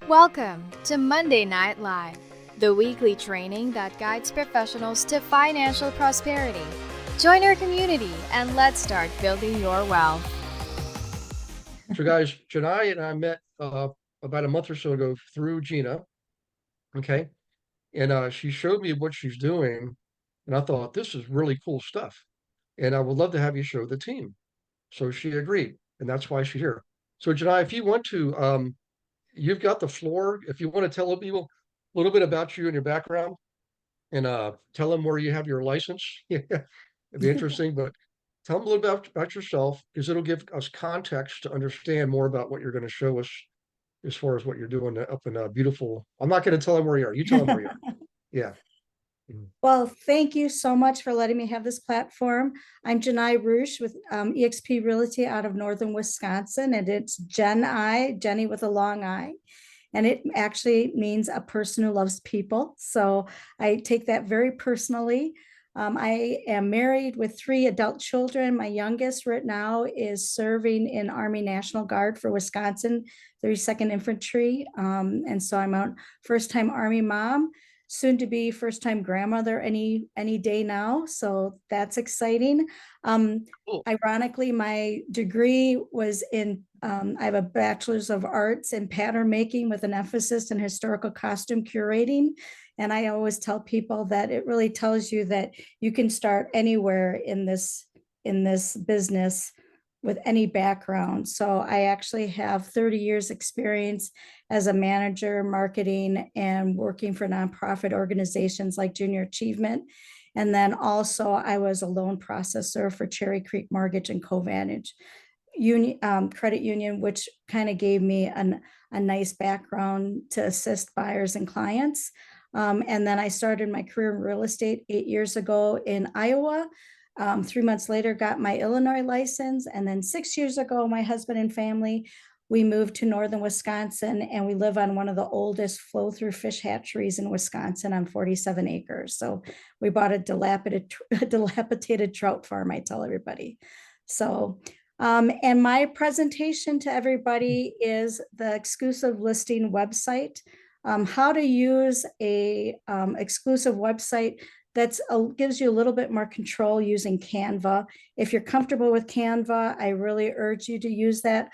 Welcome to Monday Night Live, the weekly training that guides professionals to financial prosperity. Join our community and let's start building your wealth. So guys, Janai and I met about a month or so ago through Gina, okay? And she showed me what she's doing, and I thought, this is really cool stuff, and I would love to have you show the team. So she agreed, and that's why she's here. So Janai, if you want to, you've got the floor. If you want to tell people a little bit about you and your background, and tell them where you have your license, it'd be interesting, but tell them a little bit about yourself, because it'll give us context to understand more about what you're going to show us as far as what you're doing up in beautiful. I'm not going to tell them where you are. You tell them where you are. Yeah. Mhm. Well, thank you so much for letting me have this platform. I'm Janai Roosh with eXp Realty out of northern Wisconsin, and it's Jenny with a long I. And it actually means a person who loves people. So I take that very personally. I am married with 3 adult children. My youngest right now is serving in Army National Guard for Wisconsin, 32nd Infantry. And so I'm a first-time Army mom, soon to be first-time grandmother any day now. So that's exciting. Cool. Ironically, my degree was in, I have a bachelor's of arts in pattern making with an emphasis in historical costume curating. And I always tell people that it really tells you that you can start anywhere in this business with any background. So I actually have 30 years experience as a manager, marketing, and working for nonprofit organizations like Junior Achievement. And then also I was a loan processor for Cherry Creek Mortgage and Co-Vantage Credit Union, which kind of gave me a nice background to assist buyers and clients. And then I started my career in real estate 8 years ago in Iowa. 3 months later, got my Illinois license. And then 6 years ago, my husband and family, we moved to northern Wisconsin, and we live on one of the oldest flow-through fish hatcheries in Wisconsin on 47 acres. So we bought a dilapidated trout farm, I tell everybody. So, and my presentation to everybody is the exclusive listing website. How to use a exclusive website that gives you a little bit more control using Canva. If you're comfortable with Canva, I really urge you to use that.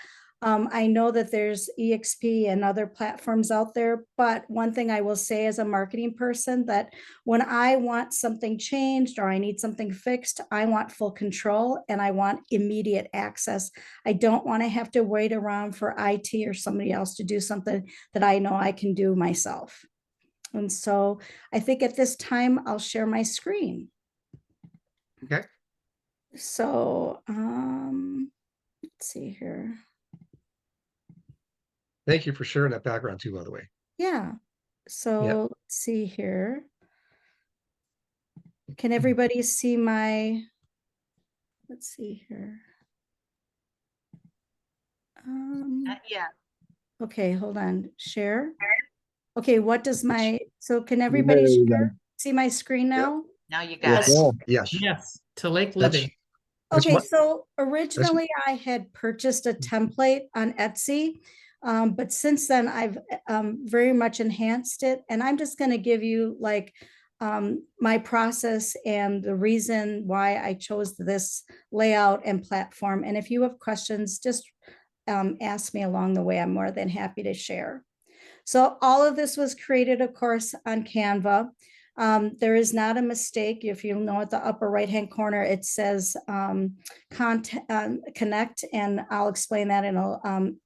I know that there's EXP and other platforms out there, but one thing I will say as a marketing person, that when I want something changed or I need something fixed, I want full control and I want immediate access. I don't want to have to wait around for IT or somebody else to do something that I know I can do myself. And so I think at this time, I'll share my screen. Okay. So let's see here. Thank you for sharing that background too, by the way. Yeah. So Yeah. let's see here. Can everybody see my, let's see here. Yeah. Okay, hold on. Share. Okay, what does my, so can everybody see my screen now? Now you got Yes. it. Yes. Yes, to Lake That's- Living. that's Okay, my- so originally I had purchased a template on Etsy, but since then I've very much enhanced it. And I'm just going to give you like my process and the reason why I chose this layout and platform. And if you have questions, just ask me along the way. I'm more than happy to share. So all of this was created, of course, on Canva. There is not a mistake. If you know at the upper right-hand corner, it says connect, and I'll explain that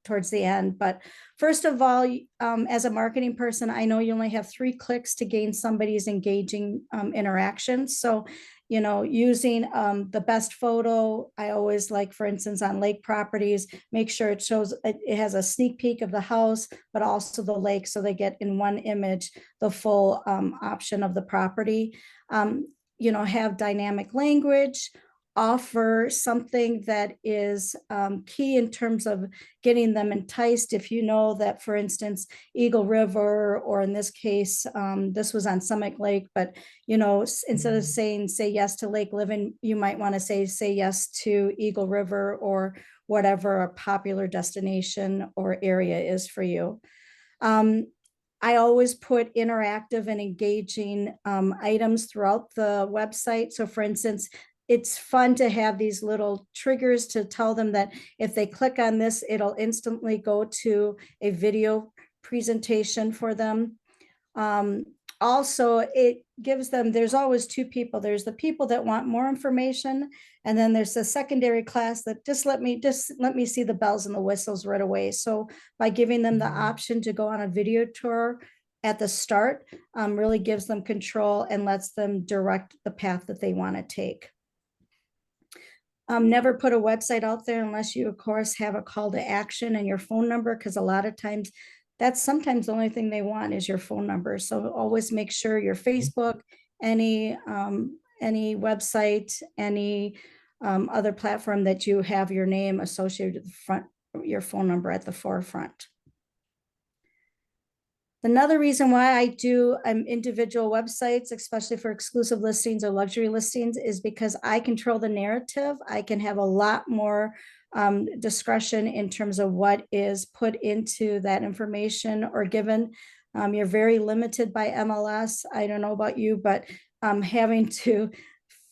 towards the end. But first of all, as a marketing person, I know you only have 3 clicks to gain somebody's engaging interaction. So, you know, using the best photo, I always like, for instance, on lake properties, make sure it shows, it has a sneak peek of the house, but also the lake, so they get in one image the full option of the property. You know, have dynamic language, offer something that is key in terms of getting them enticed. If you know that, for instance, Eagle River, or in this case, this was on Summit Lake, but, you know, instead of saying, say yes to Lake Living, you might want to say yes to Eagle River, or whatever a popular destination or area is for you. I always put interactive and engaging items throughout the website. So for instance, it's fun to have these little triggers to tell them that if they click on this, it'll instantly go to a video presentation for them. Also, it gives them, there's always two people. There's the people that want more information, and then there's the secondary class that just let me see the bells and the whistles right away. So by giving them the option to go on a video tour at the start, really gives them control and lets them direct the path that they want to take. Never put a website out there unless you, of course, have a call to action and your phone number, because a lot of times that's sometimes the only thing they want is your phone number. So always make sure your Facebook, any website, any other platform that you have your name associated with the front, your phone number at the forefront. Another reason why I do individual websites, especially for exclusive listings or luxury listings, is because I control the narrative. I can have a lot more discretion in terms of what is put into that information or given. You're very limited by MLS. I don't know about you, but having to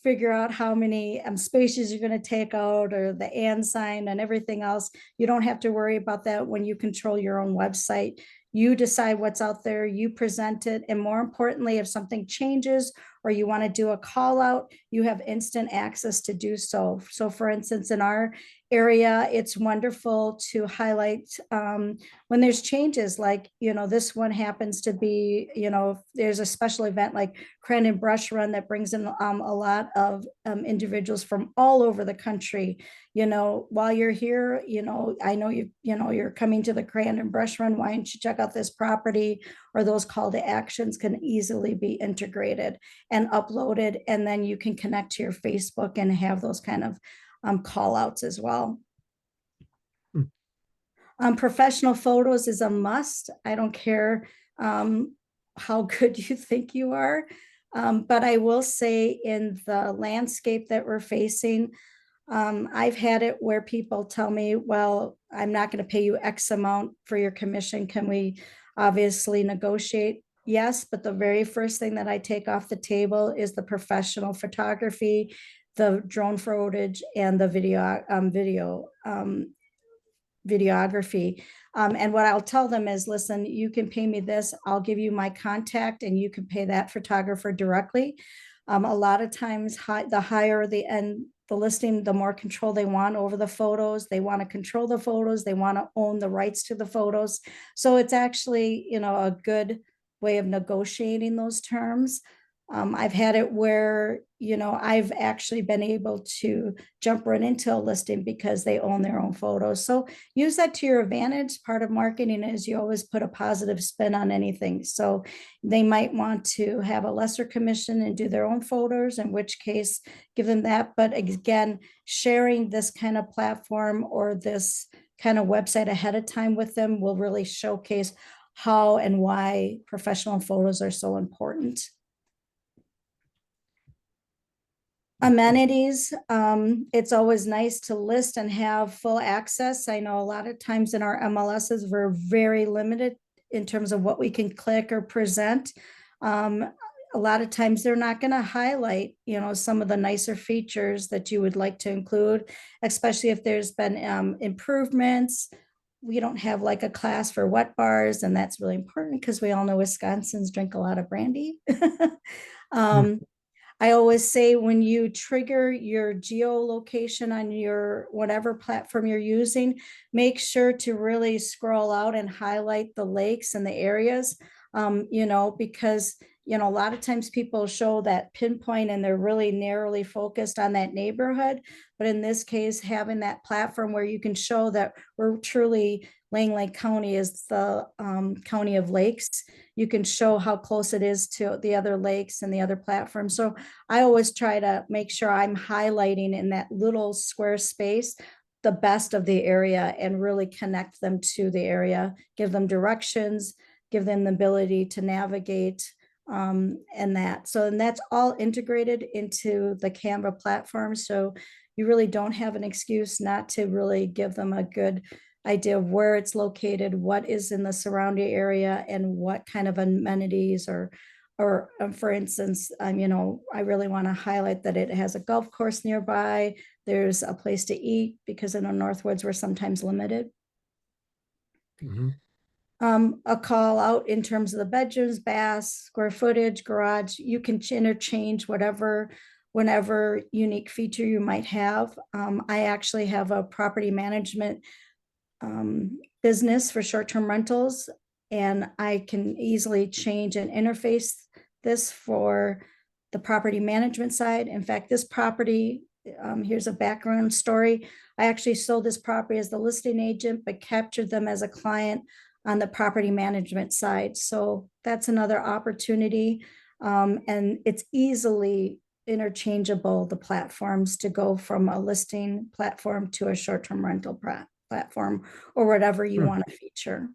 figure out how many spaces you're going to take out or the and sign and everything else, you don't have to worry about that when you control your own website. You decide what's out there, you present it, and more importantly, if something changes or you want to do a call out, you have instant access to do so. So for instance, in our area, it's wonderful to highlight when there's changes, like, this one happens to be, there's a special event like Crandon Brush Run that brings in a lot of individuals from all over the country. While you're here, I know you're coming to the Crandon Brush Run, why don't you check out this property? Or those call to actions can easily be integrated and uploaded, and then you can connect to your Facebook and have those kind of call outs as well. Professional photos is a must. I don't care how good you think you are, but I will say in the landscape that we're facing, I've had it where people tell me, well, I'm not going to pay you X amount for your commission. Can we obviously negotiate? Yes, but the very first thing that I take off the table is the professional photography, the drone footage, and the videography. And what I'll tell them is, listen, you can pay me this, I'll give you my contact, and you can pay that photographer directly. A lot of times, the higher the end the listing, the more control they want over the photos. They want to control the photos. They want to own the rights to the photos. So it's actually, a good way of negotiating those terms. I've had it where, I've actually been able to jump right into a listing because they own their own photos. So use that to your advantage. Part of marketing is you always put a positive spin on anything. So they might want to have a lesser commission and do their own photos, in which case give them that. But again, sharing this kind of platform or this kind of website ahead of time with them will really showcase how and why professional photos are so important. Amenities, it's always nice to list and have full access. I know a lot of times in our MLSs, we're very limited in terms of what we can click or present. A lot of times they're not going to highlight, some of the nicer features that you would like to include, especially if there's been improvements. We don't have like a class for wet bars, and that's really important because we all know Wisconsins drink a lot of brandy. I always say when you trigger your geolocation on your whatever platform you're using, make sure to really scroll out and highlight the lakes and the areas, because, a lot of times people show that pinpoint and they're really narrowly focused on that neighborhood. But in this case, having that platform where you can show that we're truly, Lang Lake County is the county of lakes. You can show how close it is to the other lakes and the other platforms. So I always try to make sure I'm highlighting in that little square space the best of the area and really connect them to the area, give them directions, give them the ability to navigate, and that's all integrated into the Canva platform. So you really don't have an excuse not to really give them a good idea of where it's located, what is in the surrounding area, and what kind of amenities or for instance, you know, I really want to highlight that it has a golf course nearby. There's a place to eat because in the Northwoods we're sometimes limited. Mhm. A call out in terms of the bedrooms, baths, square footage, garage. You can interchange whenever unique feature you might have. I actually have a property management business for short-term rentals, and I can easily change and interface this for the property management side. In fact, this property, here's a background story. I actually sold this property as the listing agent, but captured them as a client on the property management side. So that's another opportunity. And it's easily interchangeable, the platforms, to go from a listing platform to a short-term rental platform or whatever you want to feature.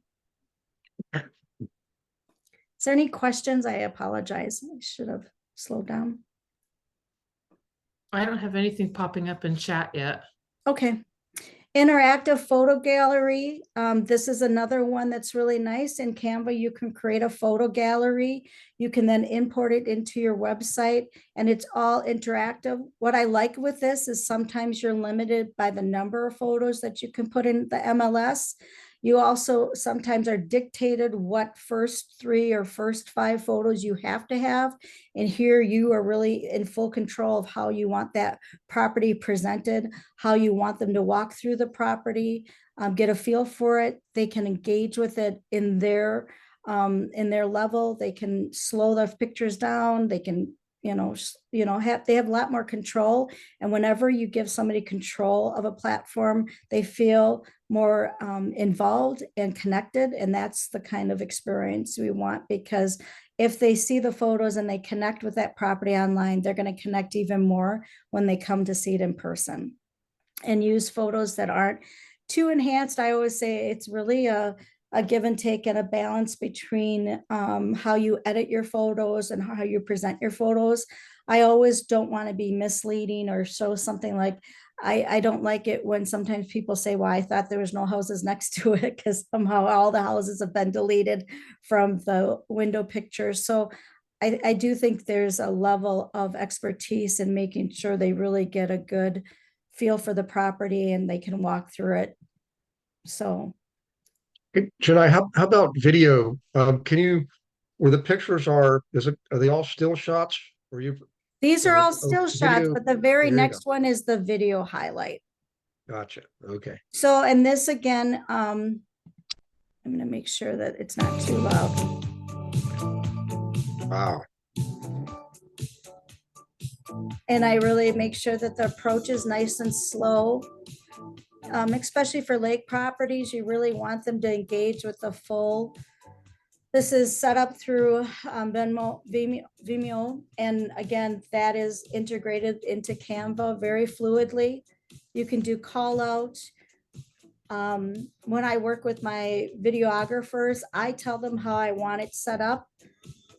Is there any questions? I apologize. I should have slowed down. I don't have anything popping up in chat yet. Okay. Interactive photo gallery. This is another one that's really nice. In Canva, you can create a photo gallery. You can then import it into your website, and it's all interactive. What I like with this is sometimes you're limited by the number of photos that you can put in the MLS. You also sometimes are dictated what first 3 or first 5 photos you have to have. And here you are really in full control of how you want that property presented, how you want them to walk through the property, get a feel for it. They can engage with it in their level. They can slow their pictures down. They can, they have a lot more control. And whenever you give somebody control of a platform, they feel more involved and connected. And that's the kind of experience we want, because if they see the photos and they connect with that property online, they're going to connect even more when they come to see it in person. And use photos that aren't too enhanced. I always say it's really a give and take and a balance between how you edit your photos and how you present your photos. I always don't want to be misleading or show something like, I don't like it when sometimes people say, well, I thought there was no houses next to it, because somehow all the houses have been deleted from the window pictures. So I do think there's a level of expertise in making sure they really get a good feel for the property and they can walk through it. So Janai, how about video? Can you, where the pictures are they all still shots? Or you? these are all still shots, video, but the very there you next go. one is the video highlight. Gotcha. Okay. So, and this again, I'm going to make sure that it's not too loud. Wow. And I really make sure that the approach is nice and slow. Especially for lake properties, you really want them to engage with the full. This is set up through Vimeo, and again, that is integrated into Canva very fluidly. You can do call out. When I work with my videographers, I tell them how I want it set up.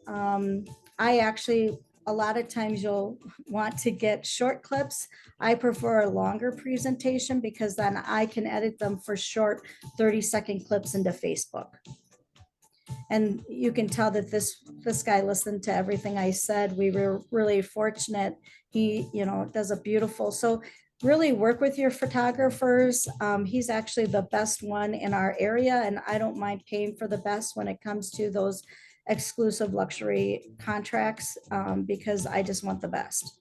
I actually, a lot of times you'll want to get short clips. I prefer a longer presentation because then I can edit them for short 30-second clips into Facebook. And you can tell that this guy listened to everything I said. We were really fortunate. He, does a beautiful, so really work with your photographers. He's actually the best one in our area, and I don't mind paying for the best when it comes to those exclusive luxury contracts, because I just want the best.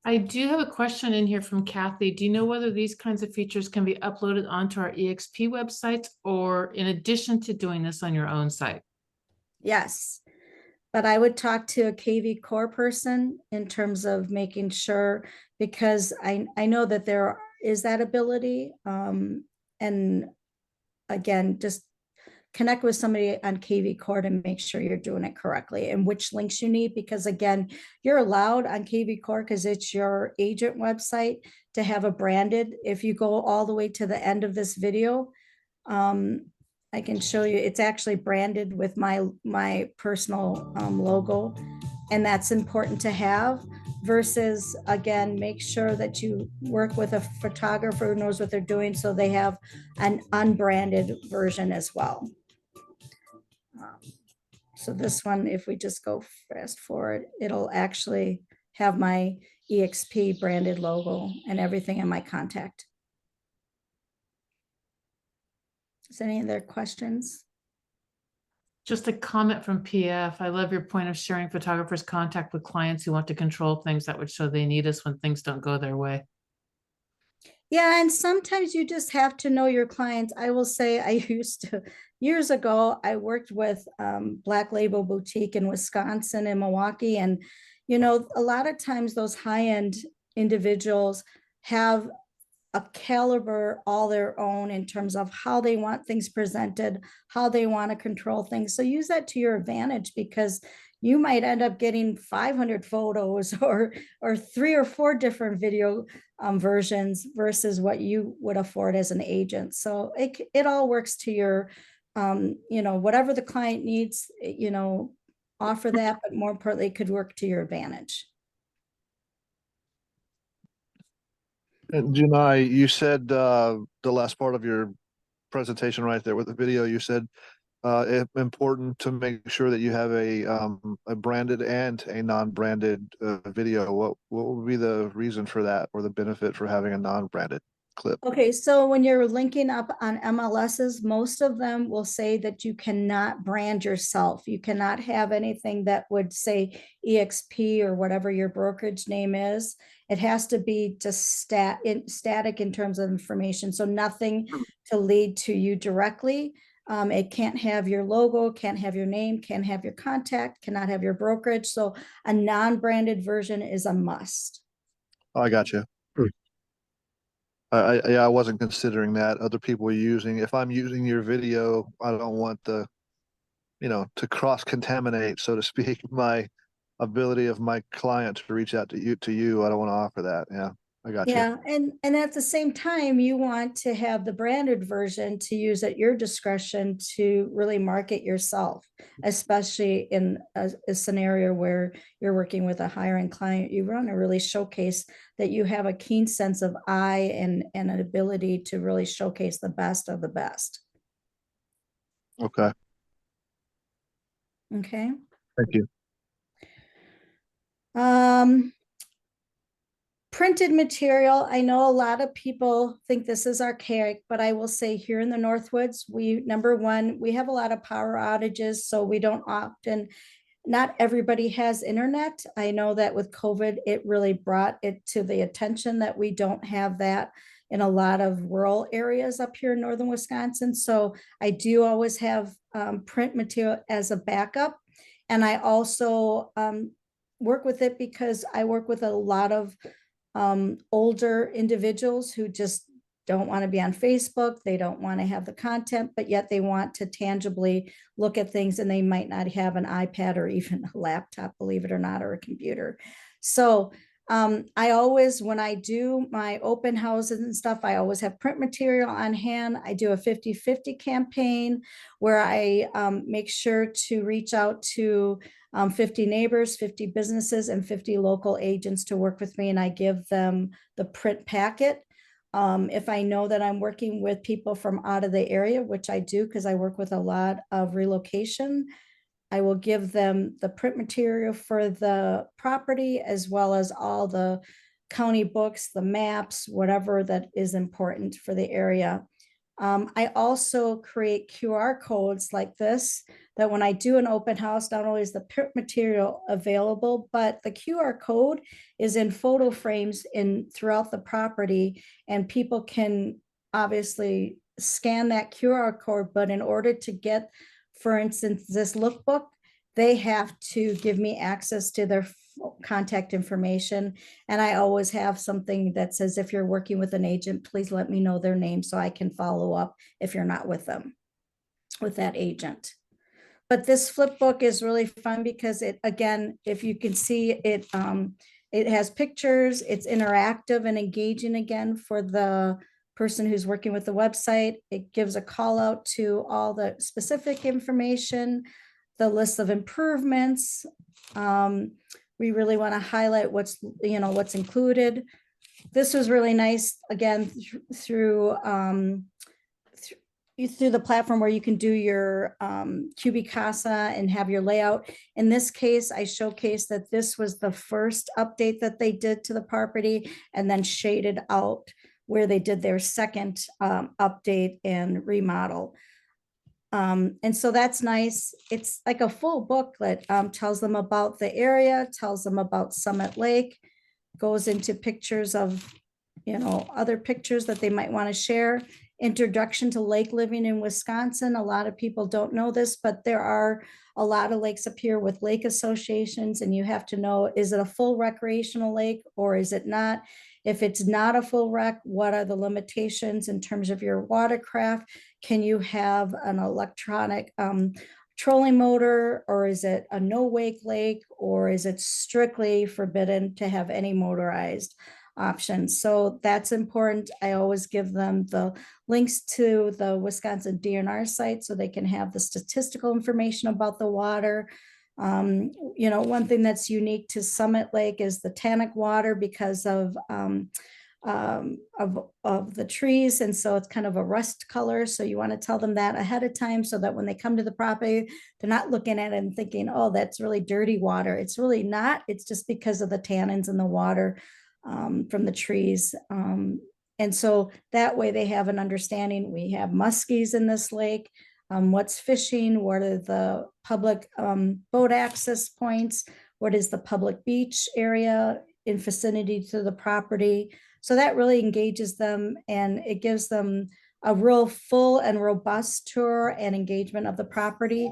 I do have a question in here from Kathy. Do you know whether these kinds of features can be uploaded onto our EXP website, or in addition to doing this on your own site? Yes, but I would talk to a KV Core person in terms of making sure, because I know that there is that ability. And again, just connect with somebody on KV Core to make sure you're doing it correctly and which links you need, because again, you're allowed on KV Core because it's your agent website to have a branded. If you go all the way to the end of this video, I can show you, it's actually branded with my personal logo, and that's important to have. versus, again, make sure that you work with a photographer who knows what they're doing, so they have an unbranded version as well. So this one, if we just go fast forward, it'll actually have my EXP branded logo and everything in my contact. Is any other questions? Just a comment from PF. I love your point of sharing photographers' contact with clients who want to control things that would show they need us when things don't go their way. Yeah, and sometimes you just have to know your clients. I will say I used to, years ago, I worked with Black Label Boutique in Wisconsin and Milwaukee. And, you know, a lot of times those high-end individuals have a caliber all their own in terms of how they want things presented, how they want to control things. So use that to your advantage, because you might end up getting 500 photos or 3 or 4 different video versions versus what you would afford as an agent. So it all works to your, you know, whatever the client needs, you know, offer that, but more importantly, it could work to your advantage. And Janai, you said the last part of your presentation right there with the video, you said important to make sure that you have a branded and a non-branded video. What would be the reason for that, or the benefit for having a non-branded clip? Okay, so when you're linking up on MLSs, most of them will say that you cannot brand yourself. You cannot have anything that would say EXP or whatever your brokerage name is. It has to be just static in terms of information. So nothing to lead to you directly. It can't have your logo, can't have your name, can't have your contact, cannot have your brokerage. So a non-branded version is a must. Oh, I got you. I wasn't considering that. Other people are using, if I'm using your video, I don't want the, you know, to cross-contaminate, so to speak, my ability of my client to reach out to you. I don't want to offer that. Yeah, I got you. Yeah, and at the same time, you want to have the branded version to use at your discretion to really market yourself, especially in a scenario where you're working with a higher end client. You want to really showcase that you have a keen sense of eye and an ability to really showcase the best of the best. Okay. Okay. Thank you. Printed material. I know a lot of people think this is archaic, but I will say here in the Northwoods, number one, we have a lot of power outages, so we don't often, not everybody has internet. I know that with COVID, it really brought it to the attention that we don't have that in a lot of rural areas up here in northern Wisconsin. So I do always have print material as a backup. And I also work with it because I work with a lot of older individuals who just don't want to be on Facebook. They don't want to have the content, but yet they want to tangibly look at things, and they might not have an iPad or even a laptop, believe it or not, or a computer. So I always, when I do my open houses and stuff, I always have print material on hand. I do a 50-50 campaign where I make sure to reach out to 50 neighbors, 50 businesses, and 50 local agents to work with me, and I give them the print packet. If I know that I'm working with people from out of the area, which I do because I work with a lot of relocation, I will give them the print material for the property, as well as all the county books, the maps, whatever that is important for the area. I also create QR codes like this, that when I do an open house, not only is the print material available, but the QR code is in photo frames throughout the property, and people can obviously scan that QR code. But in order to get, for instance, this lookbook, they have to give me access to their contact information. And I always have something that says, if you're working with an agent, please let me know their name so I can follow up if you're not with them, with that agent. But this flip book is really fun because it, again, if you can see it, it has pictures, it's interactive and engaging again for the person who's working with the website. It gives a call out to all the specific information, the list of improvements, We really want to highlight what's, what's included. This was really nice, again, through the platform where you can do your cubic casa and have your layout. In this case, I showcased that this was the first update that they did to the property, and then shaded out where they did their second update and remodel. And so that's nice. It's like a full booklet, tells them about the area, tells them about Summit Lake, goes into pictures of, other pictures that they might want to share. Introduction to lake living in Wisconsin. A lot of people don't know this, but there are a lot of lakes up here with lake associations, and you have to know, is it a full recreational lake or is it not? If it's not a full rec, what are the limitations in terms of your watercraft? Can you have an electronic trolling motor, or is it a no wake lake, or is it strictly forbidden to have any motorized options? So that's important. I always give them the links to the Wisconsin DNR site so they can have the statistical information about the water. One thing that's unique to Summit Lake is the tannic water because of the trees, and so it's kind of a rust color. So you want to tell them that ahead of time so that when they come to the property, they're not looking at it and thinking, oh, that's really dirty water. It's really not. It's just because of the tannins in the water from the trees. And so that way they have an understanding. We have muskies in this lake. What's fishing? What are the public boat access points? What is the public beach area in vicinity to the property? So that really engages them, and it gives them a real full and robust tour and engagement of the property,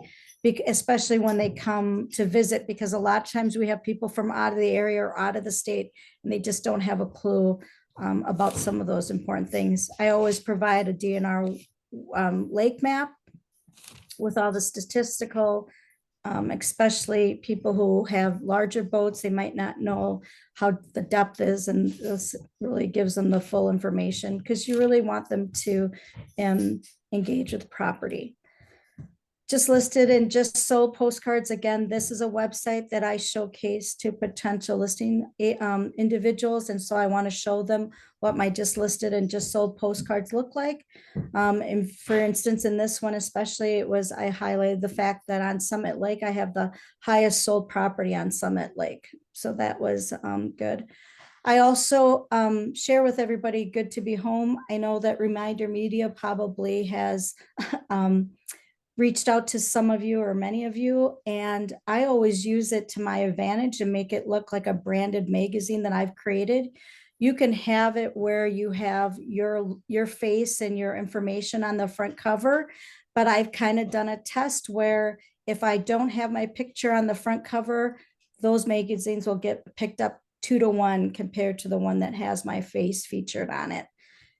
especially when they come to visit, because a lot of times we have people from out of the area or out of the state, and they just don't have a clue about some of those important things. I always provide a DNR lake map with all the statistical, especially people who have larger boats. They might not know how the depth is, and this really gives them the full information, because you really want them to engage with the property. Just listed and just sold postcards. Again, this is a website that I showcase to potential listing individuals, and so I want to show them what my just listed and just sold postcards look like. And for instance, in this one especially, I highlighted the fact that on Summit Lake, I have the highest sold property on Summit Lake. So that was good. I also share with everybody Good to Be Home. I know that Reminder Media probably has reached out to some of you or many of you, and I always use it to my advantage and make it look like a branded magazine that I've created. You can have it where you have your face and your information on the front cover, but I've kind of done a test where if I don't have my picture on the front cover, those magazines will get picked up 2-to-1 compared to the one that has my face featured on it.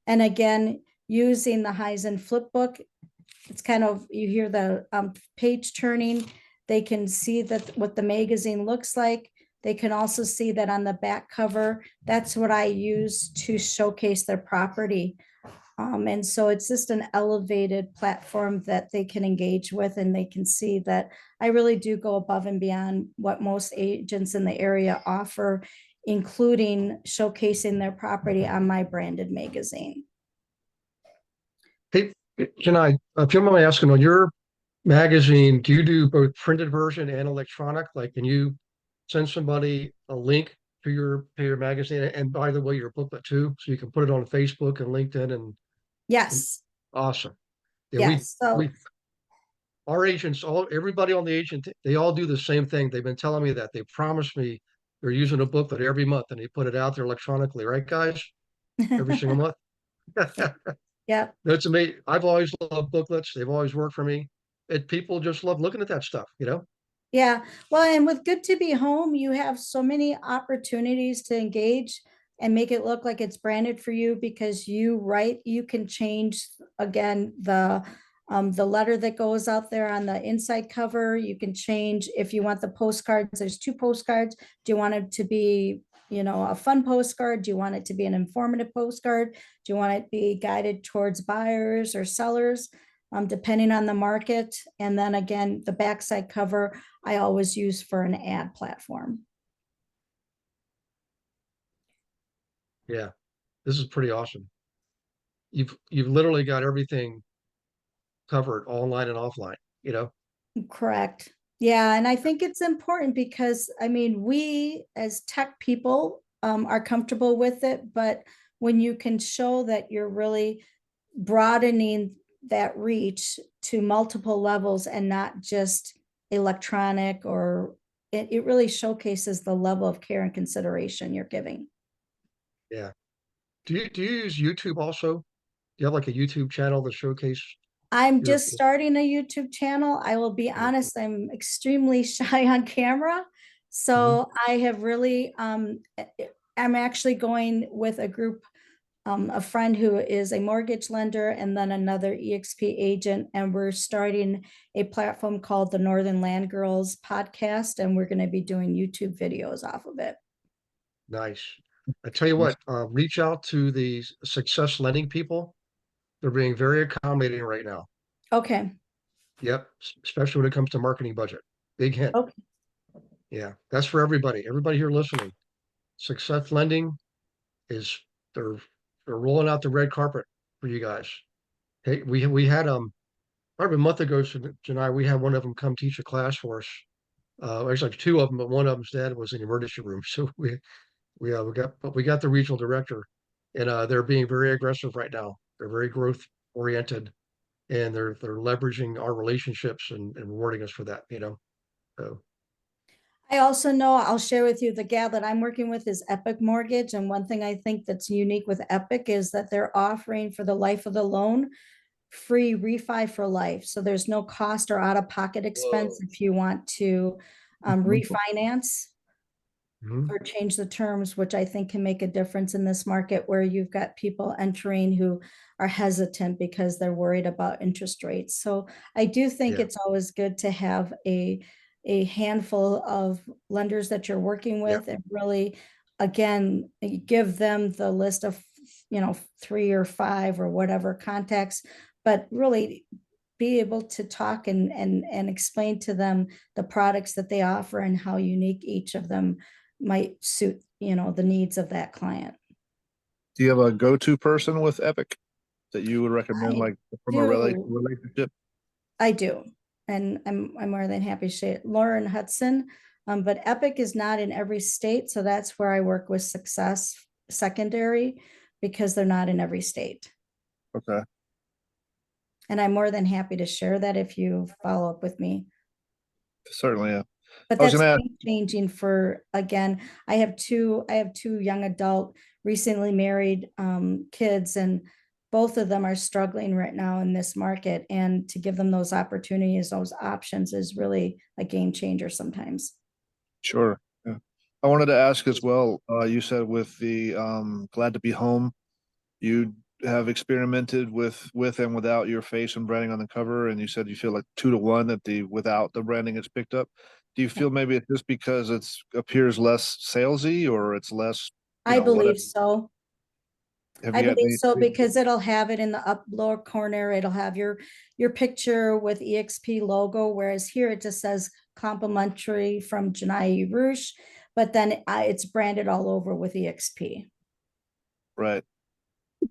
And again, using the Heisen flipbook, it's kind of, you hear the page turning. They can see that what the magazine looks like. They can also see that on the back cover, that's what I use to showcase their property. And so it's just an elevated platform that they can engage with, and they can see that I really do go above and beyond what most agents in the area offer, including showcasing their property on my branded magazine. Hey, can I, if you don't mind me asking, on your magazine, do you do both printed version and electronic? Like, can you send somebody a link to your magazine, and by the way, your booklet too, so you can put it on Facebook and LinkedIn and Yes. awesome. Yeah, Yes. So our agents, everybody on the agent, they all do the same thing. They've been telling me that. They promised me they're using a booklet every month, and they put it out there electronically, right, guys? Every single month. yeah. That's amazing. I've always loved booklets. They've always worked for me. People just love looking at that stuff, you know? Yeah, well, and with Good to Be Home, you have so many opportunities to engage and make it look like it's branded for you, because you can change again the letter that goes out there on the inside cover. You can change if you want the postcards. There's 2 postcards. Do you want it to be, a fun postcard? Do you want it to be an informative postcard? Do you want it to be guided towards buyers or sellers? Depending on the market. And then again, the backside cover I always use for an ad platform. Yeah, this is pretty awesome. You've literally got everything covered online and offline, you know? Correct. Yeah, and I think it's important because I mean, we as tech people are comfortable with it, but when you can show that you're really broadening that reach to multiple levels and not just electronic, or it really showcases the level of care and consideration you're giving. Yeah. Do you use YouTube also? Do you have like a YouTube channel to showcase I'm your just starting a YouTube channel. I will be honest, I'm extremely shy on camera. So I have really, I'm actually going with a group, a friend who is a mortgage lender and then another EXP agent. And we're starting a platform called the Northern Land Girls podcast. And we're going to be doing YouTube videos off of it. nice? I tell you what, reach out to the success lending people. They're being very accommodating right now. Okay. Yep, especially when it comes to marketing budget. Big hint. Okay. Yeah, that's for everybody. Everybody here listening. Success lending is they're they're rolling out the red carpet for you guys. Hey, we had probably a month ago, Janai, we had one of them come teach a class for us. Actually like two of them, but one of them's dad was in the emergency room. So we got the regional director, and they're being very aggressive right now. They're very growth oriented, and they're leveraging our relationships and rewarding us for that. You know, so I also know, I'll share with you, the gal that I'm working with is Epic Mortgage. And one thing I think that's unique with Epic is that they're offering for the life of the loan free refi for life. So there's no cost or out of pocket expense whoa. if you want to refinance Mhm. or change the terms, which I think can make a difference in this market where you've got people entering who are hesitant because they're worried about interest rates. So I do think Yeah, it's always good to have a handful of lenders that you're working yeah, with and really, again, give them the list of, 3 or 5 or whatever contacts, but really be able to talk and explain to them the products that they offer and how unique each of them might suit, the needs of that client. Do you have a go-to person with Epic that you would recommend, I like from a do. relationship? I do. And I'm more than happy to share Lauren Hudson. But Epic is not in every state. So that's where I work with Success Secondary because they're not in every state. Okay, And I'm more than happy to share that if you follow up with me. certainly. Yeah. But I was that's gonna ask. changing for, again, I have two young adult, recently married kids, and both of them are struggling right now in this market. And to give them those opportunities, those options is really a game changer sometimes. Sure. Yeah. I wanted to ask as well. You said with the Glad to Be Home, you have experimented with and without your face and branding on the cover, and you said you feel like 2 to 1 that the without the branding is picked up. Do you feel maybe it's just because it's appears less salesy or it's less, I whatever? believe so. Have I you had believe any? so because it'll have it in the up lower corner. It'll have your picture with EXP logo, whereas here it just says complimentary from Janai Roosh, but then it's branded all over with EXP. Right.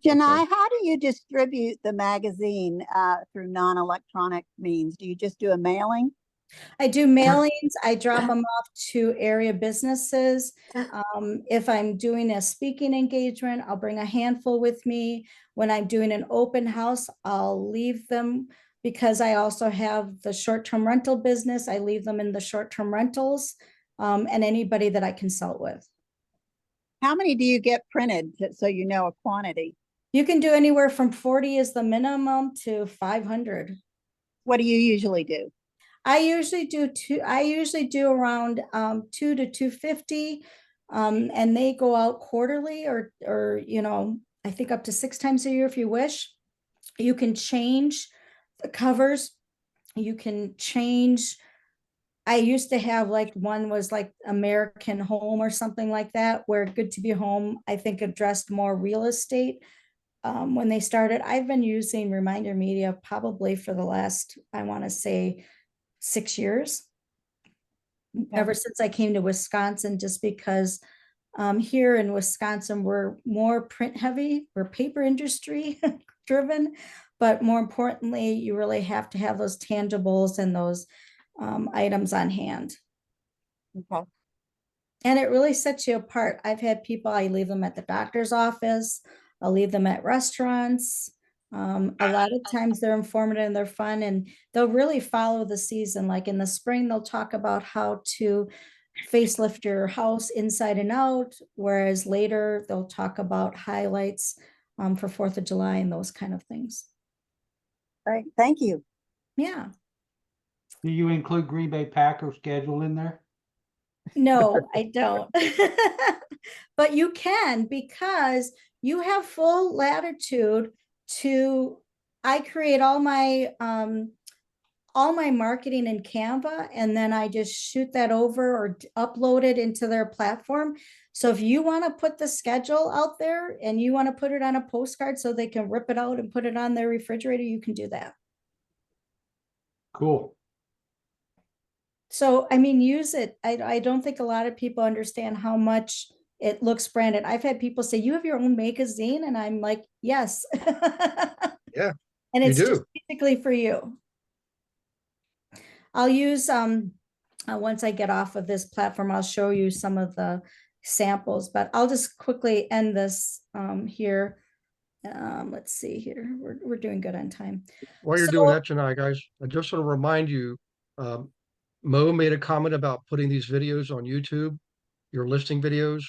Janai, how do you distribute the magazine through non-electronic means? Do you just do a mailing? I do mailings. I drop them off to area businesses. If I'm doing a speaking engagement, I'll bring a handful with me. When I'm doing an open house, I'll leave them because I also have the short-term rental business. I leave them in the short-term rentals and anybody that I consult with. How many do you get printed so you know a quantity? You can do anywhere from 40 is the minimum to 500. What do you usually do? I usually do around 2 to 250, and they go out quarterly or I think up to 6 times a year if you wish. You can change the covers. You can change. I used to have like one was like American Home or something like that, where Good to Be Home, I think, addressed more real estate. When they started, I've been using Reminder Media probably for the last, I want to say, 6 years, ever since I came to Wisconsin, just because Here in Wisconsin, we're more print heavy, we're paper industry driven, but more importantly, you really have to have those tangibles and those items on hand. Okay. And it really sets you apart. I've had people, I leave them at the doctor's office, I'll leave them at restaurants. A lot of times they're informative and they're fun, and they'll really follow the season. Like in the spring, they'll talk about how to facelift your house inside and out, whereas later they'll talk about highlights for 4th of July and those kind of things. Great. Thank you. Yeah. Do you include Green Bay Packers schedule in there? No, I don't. But you can, because you have full latitude to, I create all my marketing in Canva, and then I just shoot that over or upload it into their platform. So if you want to put the schedule out there and you want to put it on a postcard so they can rip it out and put it on their refrigerator, you can do that. Cool. So, I mean, use it. I don't think a lot of people understand how much it looks branded. I've had people say, you have your own magazine? And I'm like, yes. Yeah, and it's you just do. basically for you. I'll use, once I get off of this platform, I'll show you some of the samples, but I'll just quickly end this here. Let's see here. We're doing good on time. While you're doing that tonight, guys, I just want to remind you, Mo made a comment about putting these videos on YouTube, your listing videos.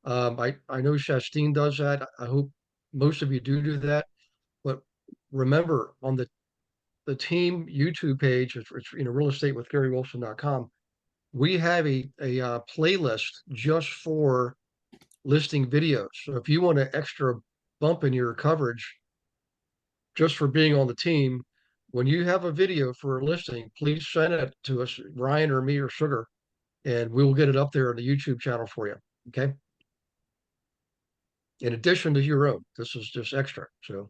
I know Shastine does that. I hope most of you do that. But remember, on the team YouTube page, it's real estate with GaryWilson.com. We have a playlist just for listing videos. So if you want an extra bump in your coverage just for being on the team, when you have a video for a listing, please send it to us, Ryan or me or Sugar, and we'll get it up there on the YouTube channel for you. Okay. In addition to your own, this is just extra. So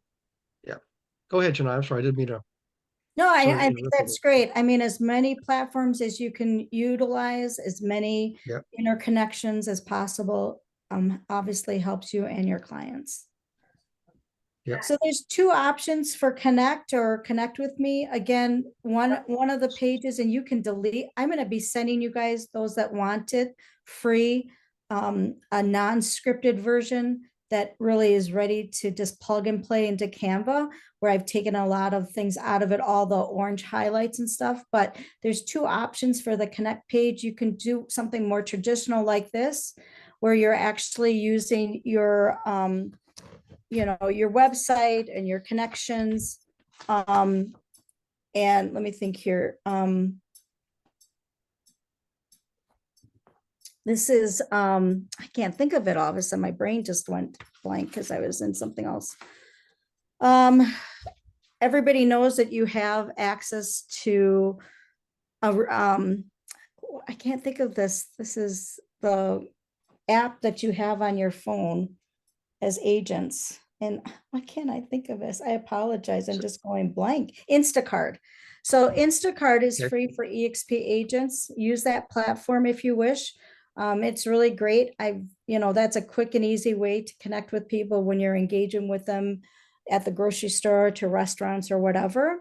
yeah, go ahead, Janai. I'm sorry, I didn't mean to. No, I Sorry to think interrupt that's you. great. I mean, as many platforms as you can utilize, as many Yep. interconnections as possible, obviously helps you and your clients. Yep. So there's two options for connect or connect with me. Again, one of the pages, and you can delete. I'm going to be sending you guys, those that want it, free, a non-scripted version that really is ready to just plug and play into Canva, where I've taken a lot of things out of it, all the orange highlights and stuff. But there's two options for the connect page. You can do something more traditional like this, where you're actually using your your website and your connections. And let me think here. This is, I can't think of it all of a sudden. My brain just went blank because I was in something else. Everybody knows that you have access to, I can't think of this. This is the app that you have on your phone as agents. And why can't I think of this? I apologize. I'm just going blank. Instacart. So Instacart is Okay. free for EXP agents. Use that platform if you wish. It's really great. That's a quick and easy way to connect with people when you're engaging with them at the grocery store, to restaurants or whatever.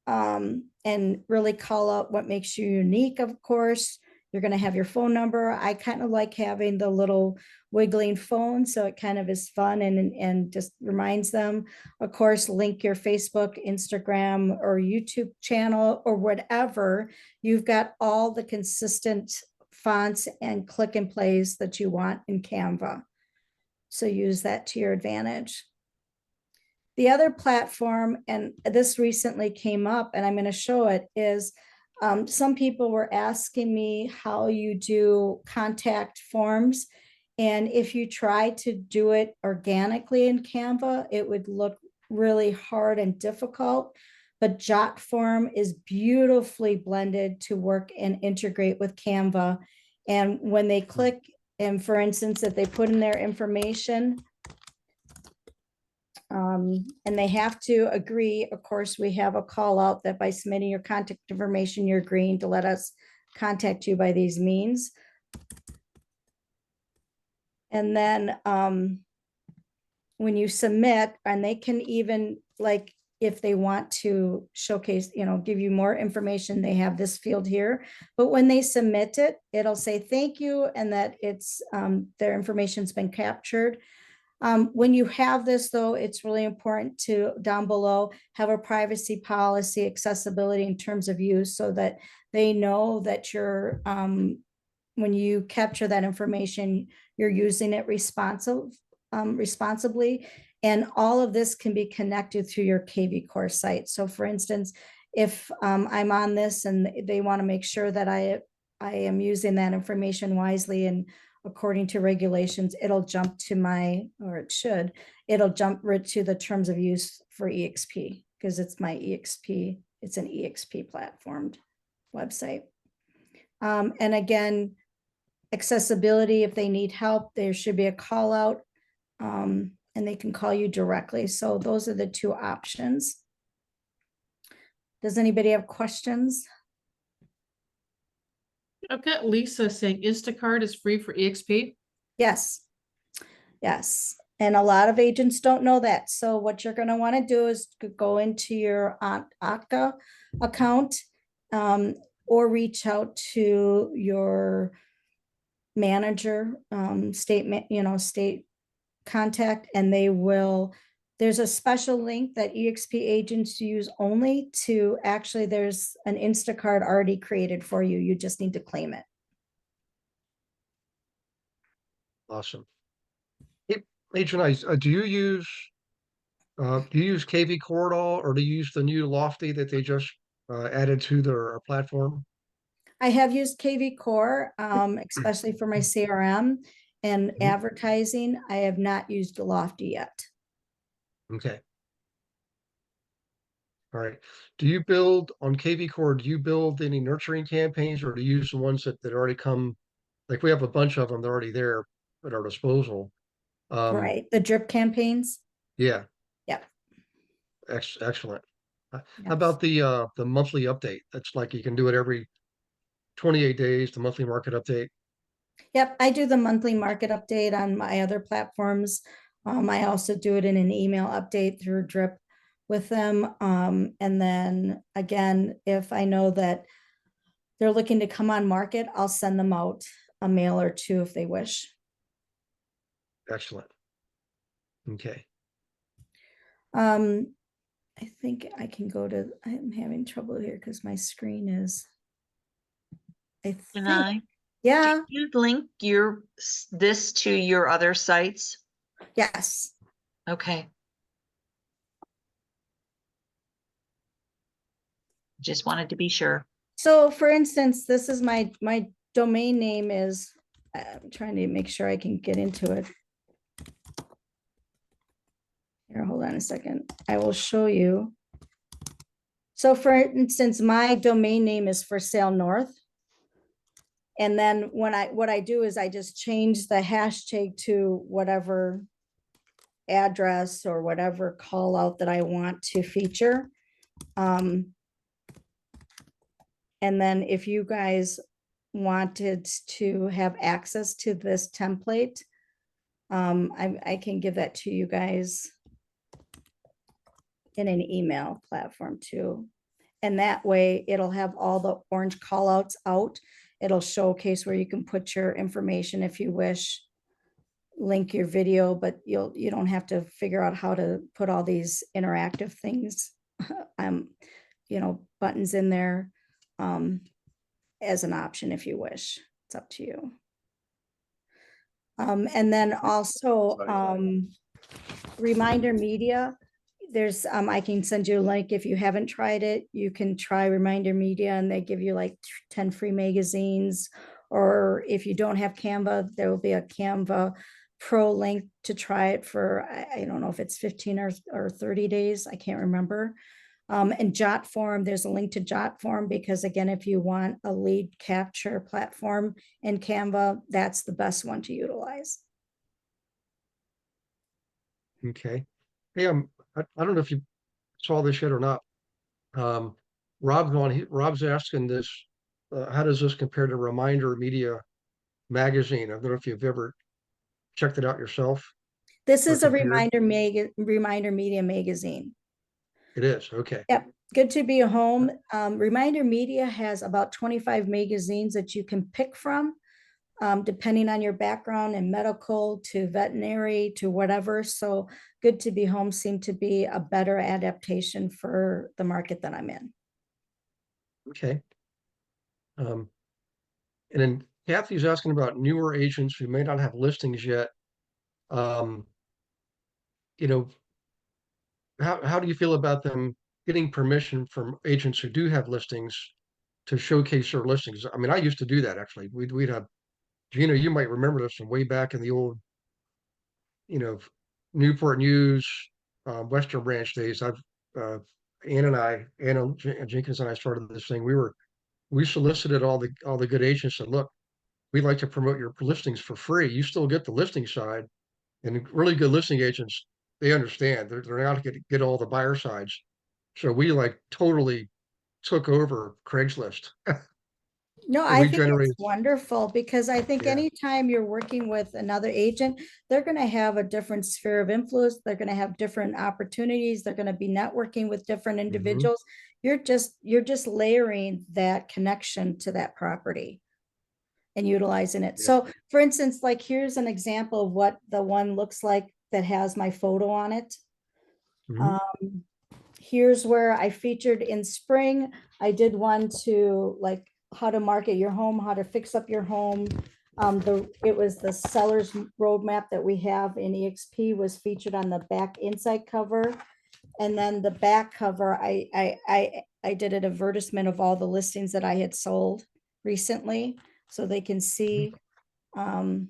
And really call out what makes you unique, of course. You're going to have your phone number. I kind of like having the little wiggling phone, so it kind of is fun and just reminds them. Of course, link your Facebook, Instagram, or YouTube channel or whatever. You've got all the consistent fonts and click and plays that you want in Canva. So use that to your advantage. The other platform, and this recently came up, and I'm going to show it, is some people were asking me how you do contact forms. And if you try to do it organically in Canva, it would look really hard and difficult. But JotForm is beautifully blended to work and integrate with Canva. And when they click, and for instance, if they put in their information, and they have to agree, of course, we have a call out that by submitting your contact information, you're agreeing to let us contact you by these means. And then when you submit, and they can even, like, if they want to showcase, give you more information, they have this field here. But when they submit it, it'll say thank you and that it's their information's been captured. When you have this, though, it's really important to, down below, have a privacy policy, accessibility in terms of use, so that they know that you're, when you capture that information, you're using it responsibly. And all of this can be connected through your KV Core site. So for instance, if I'm on this and they want to make sure that I am using that information wisely and according to regulations, it'll jump to it'll jump right to the terms of use for EXP, because it's my EXP, it's an EXP platformed website. And again, accessibility, if they need help, there should be a call out, and they can call you directly. So those are the two options. Does anybody have questions? I've got Lisa saying Instacart is free for EXP. Yes. Yes. And a lot of agents don't know that. So what you're going to want to do is go into your Okta account, or reach out to your manager, state contact, and there's a special link that EXP agents use only to actually, there's an Instacart already created for you. You just need to claim it. Awesome. Hey, Janai, do you use KV Core at all, or do you use the new Lofty that they just added to their platform? I have used KV Core, especially for my CRM and advertising. I have not used Lofty yet. Okay. All right. Do you build on KV Core? Do you build any nurturing campaigns, or do you use the ones that already come? Like we have a bunch of them, they're already there at our disposal. Right. The drip campaigns. Yeah. Yep. Excellent. How Yes. about the monthly update? That's like you can do it every 28 days, the monthly market update. Yep, I do the monthly market update on my other platforms. I also do it in an email update through Drip with them. And then again, if I know that they're looking to come on market, I'll send them out a mail or two if they wish. Excellent. Okay. I think I can go to, I'm having trouble here because my screen is, I And think, yeah, did you link this to your other sites? yes. Okay. Just wanted to be sure. So for instance, this is my domain name is, I'm trying to make sure I can get into it. Here, hold on a second. I will show you. So for instance, my domain name is For Sale North. And then what I do is I just change the hashtag to whatever address or whatever call out that I want to feature. And then if you guys wanted to have access to this template, I can give that to you guys in an email platform too. And that way it'll have all the orange call outs out. It'll showcase where you can put your information if you wish, link your video, but you don't have to figure out how to put all these interactive things, buttons in there as an option if you wish. It's up to you. And then also Reminder Media. There's I can send you a link if you haven't tried it. You can try Reminder Media and they give you like 10 free magazines. Or if you don't have Canva, there will be a Canva Pro link to try it for, I don't know if it's 15 or 30 days. I can't remember. And JotForm, there's a link to JotForm because again, if you want a lead capture platform in Canva, that's the best one to utilize. Okay. Hey, I don't know if you saw this yet or not. Rob's asking this, how does this compare to Reminder Media magazine? I don't know if you've ever checked it out yourself? This Or is a compared? Reminder Media magazine. It is, okay. Yep, Good to Be Home. Reminder Media has about 25 magazines that you can pick from, depending on your background, and medical to veterinary to whatever. So Good to Be Home seemed to be a better adaptation for the market that I'm in. Okay. And then Kathy's asking about newer agents who may not have listings yet. Um, you know, how do you feel about them getting permission from agents who do have listings to showcase their listings? I mean, I used to do that actually. We'd have, Gina, you might remember this from way back in the old, you know, Newport News, Western Branch days. Anna Jenkins and I started this thing. We solicited all the good agents and look, we'd like to promote your listings for free. You still get the listing side, and really good listing agents, they understand. They're not going to get all the buyer sides. So we like totally took over Craigslist. No, And I we think it's generated, wonderful because I think yeah, anytime you're working with another agent, they're going to have a different sphere of influence. They're going to have different opportunities. They're going to be networking with different mhm, individuals. You're just layering that connection to that property and utilizing it. yeah, So for instance, like here's an example of what the one looks like that has my photo on it. mhm, Here's where I featured in spring. I did one to like how to market your home, how to fix up your home. It was the seller's roadmap that we have in EXP was featured on the back inside cover. And then the back cover, I did an advertisement of all the listings that I had sold recently, so they can see, um,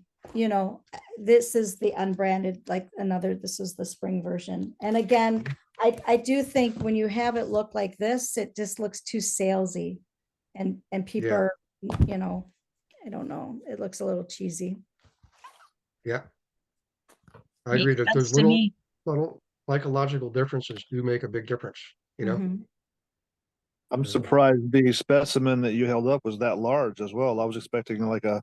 this is the unbranded, this is the spring version. And again, I do think when you have it look like this, it just looks too salesy. And people yeah, are, you know, I don't know, it looks a little cheesy. yeah. I agree Makes that sense those to me. little psychological differences do make a big difference, you know? Mhm. I'm Um, surprised the specimen that you held up was that large as well. I was expecting like a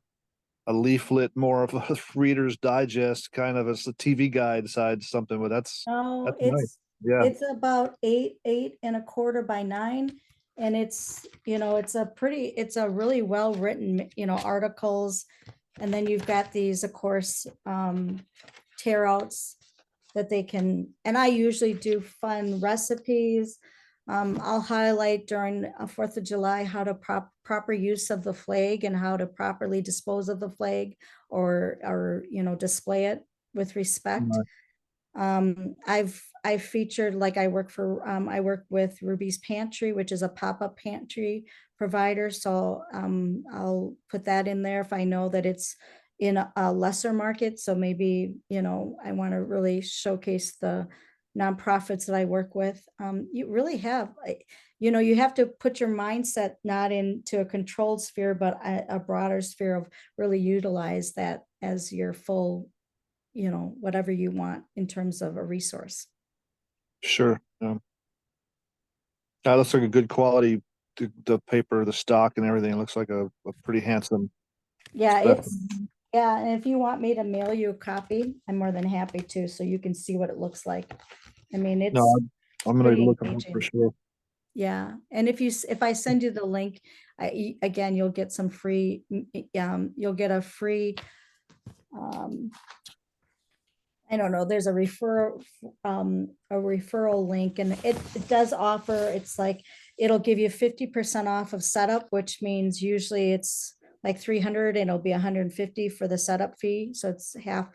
leaflet, more of a Reader's Digest kind of as a TV guide side something, but No, that's nice. Yeah. it's about 8.25 by 9. And it's a really well-written, articles. And then you've got these, of course, tear outs that they can, and I usually do fun recipes. I'll highlight during 4th of July how to proper use of the flag and how to properly dispose of the flag or display it with respect. Right. I've featured, like I work with Ruby's Pantry, which is a pop-up pantry provider. So I'll put that in there if I know that it's in a lesser market. So maybe, I want to really showcase the nonprofits that I work with. You really have, you have to put your mindset not into a controlled sphere, but a broader sphere of really utilize that as your full, whatever you want in terms of a resource. Sure. That looks like a good quality, the paper, the stock and everything. It looks like a pretty handsome Yeah, specimen. and if you want me to mail you a copy, I'm more than happy to, so you can see what it looks like. I mean, No, it's I'm gonna pretty look them up for engaging. sure. Yeah, and if I send you the link, again, you'll get some free, you'll get a free, um, I don't know, there's a referral link, and it does offer, it's like, it'll give you 50% off of setup, which means usually it's like 300 and it'll be 150 for the setup fee. So it's half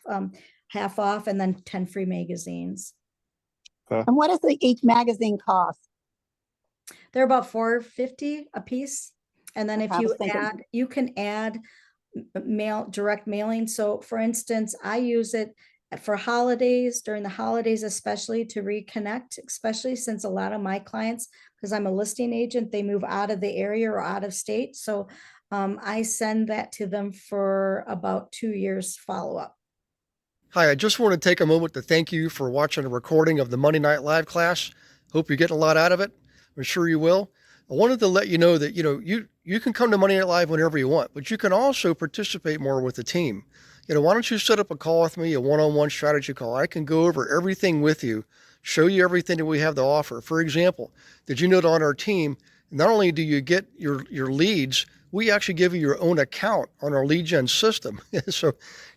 off, and then 10 free magazines. And what does each magazine cost? They're about $4.50 a piece. And then if I was you thinking, you can add direct mailing. So for instance, I use it for holidays, during the holidays, especially to reconnect, especially since a lot of my clients, because I'm a listing agent, they move out of the area or out of state. So I send that to them for about 2 years follow-up. Hi, I just want to take a moment to thank you for watching a recording of the Monday Night Live class. Hope you're getting a lot out of it. I'm sure you will. I wanted to let you know that, you can come to Monday Night Live whenever you want, but you can also participate more with the team. why don't you set up a call with me, a one-on-one strategy call? I can go over everything with you, show you everything that we have to offer. For example, did you know that on our team, not only do you get your leads, we actually give you your own account on our lead gen system. So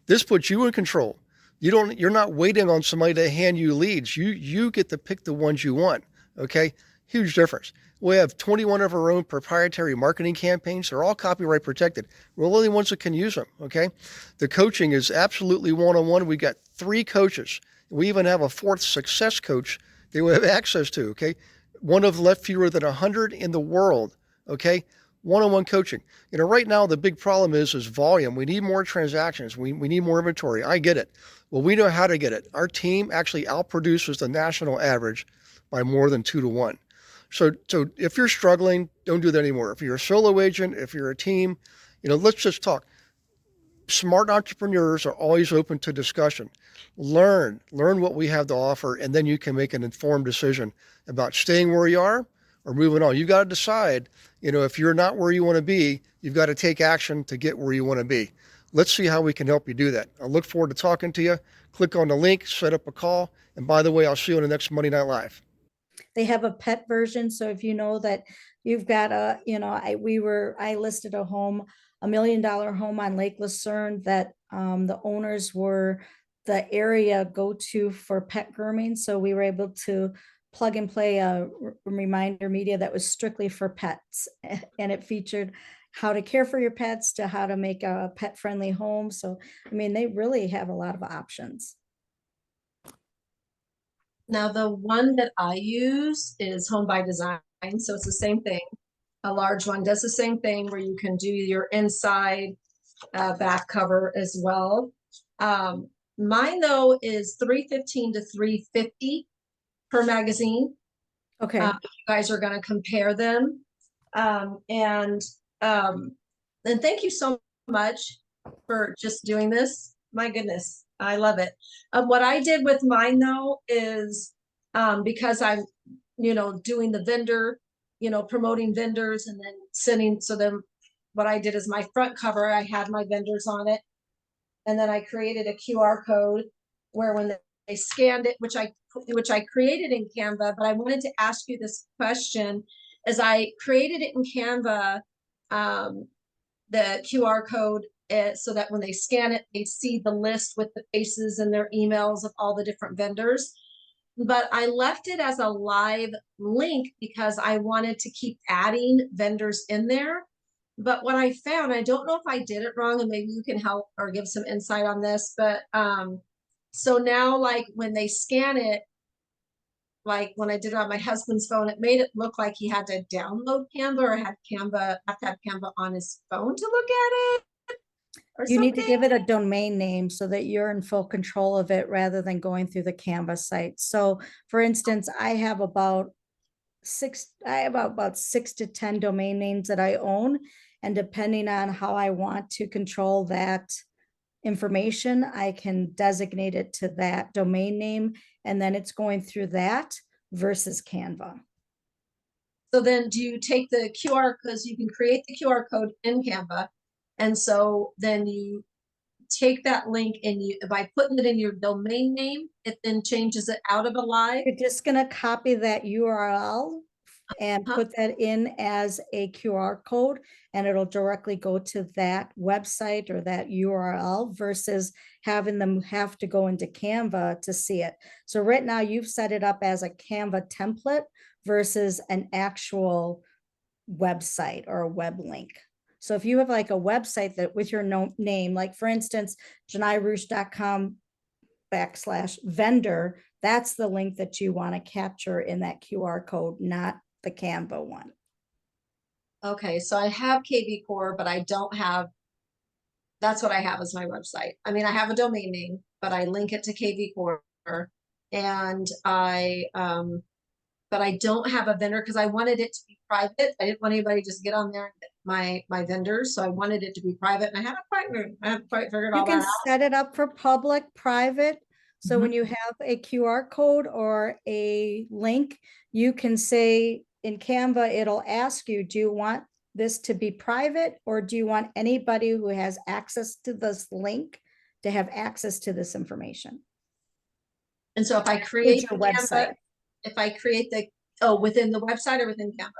this puts you in control. You're not waiting on somebody to hand you leads. You get to pick the ones you want. Okay? Huge difference. We have 21 of our own proprietary marketing campaigns. They're all copyright protected. We're the only ones that can use them. Okay? The coaching is absolutely one-on-one. We got 3 coaches. We even have a 4th success coach that we have access to. Okay? One of left fewer than 100 in the world. Okay? One-on-one coaching. Right now the big problem is volume. We need more transactions. We need more inventory. I get it. Well, we know how to get it. Our team actually outproduces the national average by more than 2 to 1. So if you're struggling, don't do that anymore. If you're a solo agent, if you're a team, let's just talk. Smart entrepreneurs are always open to discussion. Learn what we have to offer, and then you can make an informed decision about staying where you are or moving on. You got to decide, if you're not where you want to be, you've got to take action to get where you want to be. Let's see how we can help you do that. I look forward to talking to you. Click on the link, set up a call. And by the way, I'll see you on the next Monday Night Live. They have a pet version. So if you know that you've got I listed a home, $1 million home on Lake Lucerne that the owners were the area go-to for pet grooming. So we were able to plug and play a reminder media that was strictly for pets. And it featured how to care for your pets to how to make a pet-friendly home. So, they really have a lot of options. Now, the one that I use is Home by Design. So it's the same thing. A large one does the same thing where you can do your inside back cover as well. Mine, though, is $315 to $350 per magazine. Okay. You guys are going to compare them. And thank you so much for just doing this. My goodness, I love it. What I did with mine, though, is because I'm, doing the vendor, promoting vendors and then sending. So then what I did is my front cover, I had my vendors on it. And then I created a QR code where when they scanned it, which I created in Canva, but I wanted to ask you this question. As I created it in Canva, the QR code, so that when they scan it, they see the list with the faces and their emails of all the different vendors. But I left it as a live link because I wanted to keep adding vendors in there. But what I found, I don't know if I did it wrong, and maybe you can help or give some insight on this, but so now, like when they scan it, like when I did it on my husband's phone, it made it look like he had to download Canva or have to have Canva on his phone to look at it. You need to give it a domain name so that you're in full control of it rather than going through the Canva site. So for instance, I have about 6 to 10 domain names that I own. And depending on how I want to control that information, I can designate it to that domain name. And then it's going through that versus Canva. So then do you take the QR, because you can create the QR code in Canva. And so then you take that link and by putting it in your domain name, it then changes it out of a live. You're just going to copy that URL and put that in as a QR code, and it'll directly go to that website or that URL versus having them have to go into Canva to see it. So right now you've set it up as a Canva template versus an actual website or a web link. So if you have like a website that with your name, like for instance, janairush.com/vendor, that's the link that you want to capture in that QR code, not the Canva one. Okay, so I have KV Core, but I don't have, that's what I have as my website. I mean, I have a domain name, but I link it to KV Core, and but I don't have a vendor because I wanted it to be private. I didn't want anybody to just get on there and get my vendors. So I wanted it to be private, and I haven't quite figured all that out. You can set it up for public, private. So when you have a QR code or a link, you can say in Canva, it'll ask you, do you want this to be private, or do you want anybody who has access to this link to have access to this information. And so if I With create your the Canva, website, if I create the, within the website or within Canva?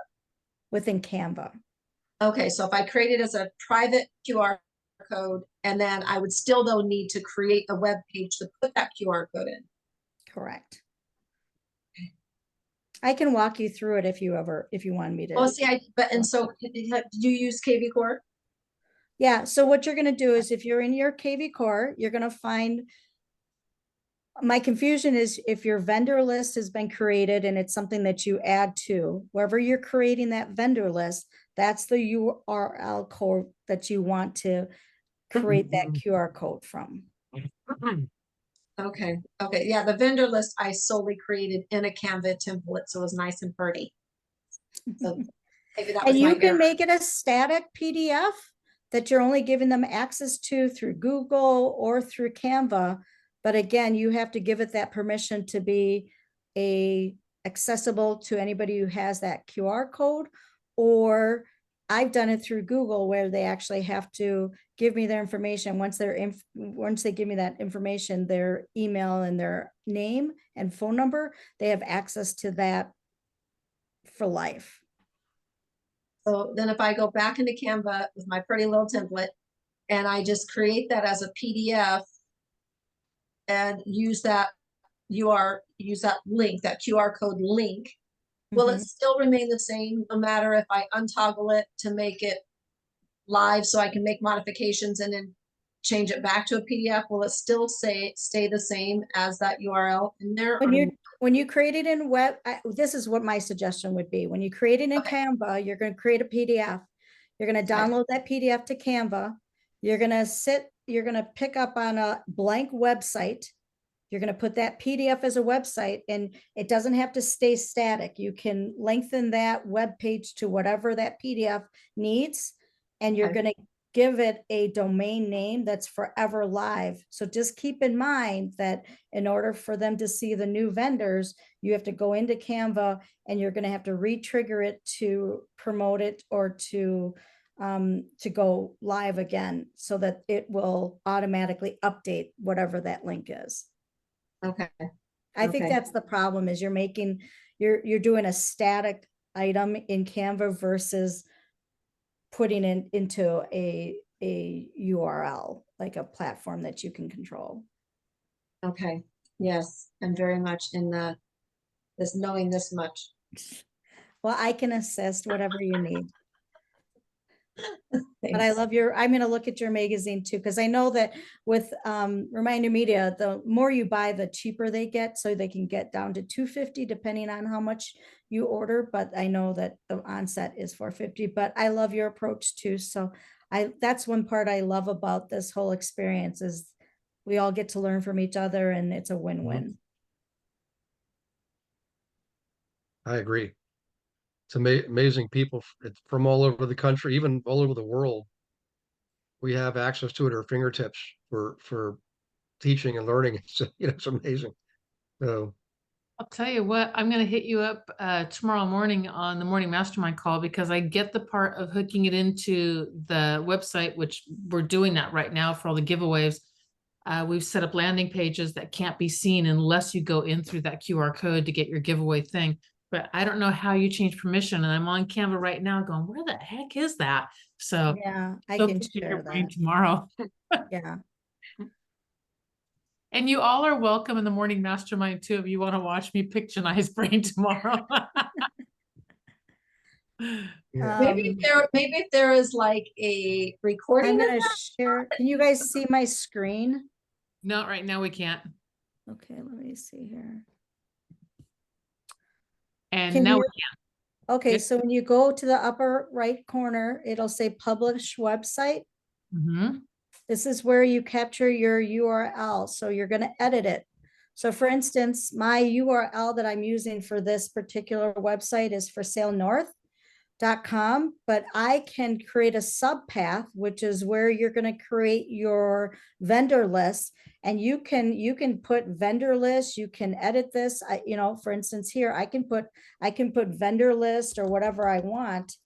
within Canva. Okay, so if I create it as a private QR code, and then I would still though need to create a web page to put that QR code in. Correct. I can walk you through it if you want me to. Oh, see, and so do you use KV Core? Yeah, so what you're going to do is if you're in your KV Core, you're going to find, my confusion is if your vendor list has been created and it's something that you add to, wherever you're creating that vendor list, that's the URL code that you want to create that QR code from. Okay, okay, yeah, the vendor list I solely created in a Canva template, so it was nice and pretty. So maybe that was And my you can error. make it a static PDF that you're only giving them access to through Google or through Canva. But again, you have to give it that permission to be accessible to anybody who has that QR code. Or I've done it through Google where they actually have to give me their information. Once they give me that information, their email and their name and phone number, they have access to that for life. So then if I go back into Canva with my pretty little template and I just create that as a PDF and use that link, that QR code link, will it still remain the same no matter if I untoggle it to make it live so I can make modifications and then change it back to a PDF? Will it still stay the same as that URL in there? When you create it in web, this is what my suggestion would be. When you create it in Canva, you're going to create a PDF. You're going to download that PDF to Canva. You're going to pick up on a blank website. You're going to put that PDF as a website, and it doesn't have to stay static. You can lengthen that web page to whatever that PDF needs, and you're going to give it a domain name that's forever live. So just keep in mind that in order for them to see the new vendors, you have to go into Canva and you're going to have to re-trigger it to promote it or to go live again so that it will automatically update whatever that link is. Okay. I think that's the problem is you're doing a static item in Canva versus putting it into a URL, like a platform that you can control. Okay. Yes, I'm very much in knowing this much. Well, I can assist whatever you need. Thanks. But I love I'm going to look at your magazine too, because I know that with Reminder Media, the more you buy, the cheaper they get. So they can get down to $250 depending on how much you order. But I know that the onset is $450, but I love your approach too. So that's one part I love about this whole experience is we all get to learn from each other and it's a win-win. I agree. It's amazing people from all over the country, even all over the world. We have access to it at our fingertips for teaching and learning. It's, it's amazing. So I'll tell you what, I'm going to hit you up tomorrow morning on the morning mastermind call because I get the part of hooking it into the website, which we're doing that right now for all the giveaways. We've set up landing pages that can't be seen unless you go in through that QR code to get your giveaway thing. But I don't know how you change permission. And I'm on Canva right now going, where the heck is that? So yeah, I can share that tomorrow. Yeah. And you all are welcome in the morning mastermind too, if you want to watch me pick Janai's brain tomorrow. Maybe if there is like a recording. I'm going to share. Can you guys see my screen? No, right now we can't. Okay, let me see here. And now we can. Okay, Good. so when you go to the upper right corner, it'll say publish website. This is where you capture your URL. So you're going to edit it. So for instance, my URL that I'm using for this particular website is for salenorth.com, but I can create a subpath, which is where you're going to create your vendor list. And you can put vendor list, you can edit this. For instance, here I can put vendor list or whatever I want.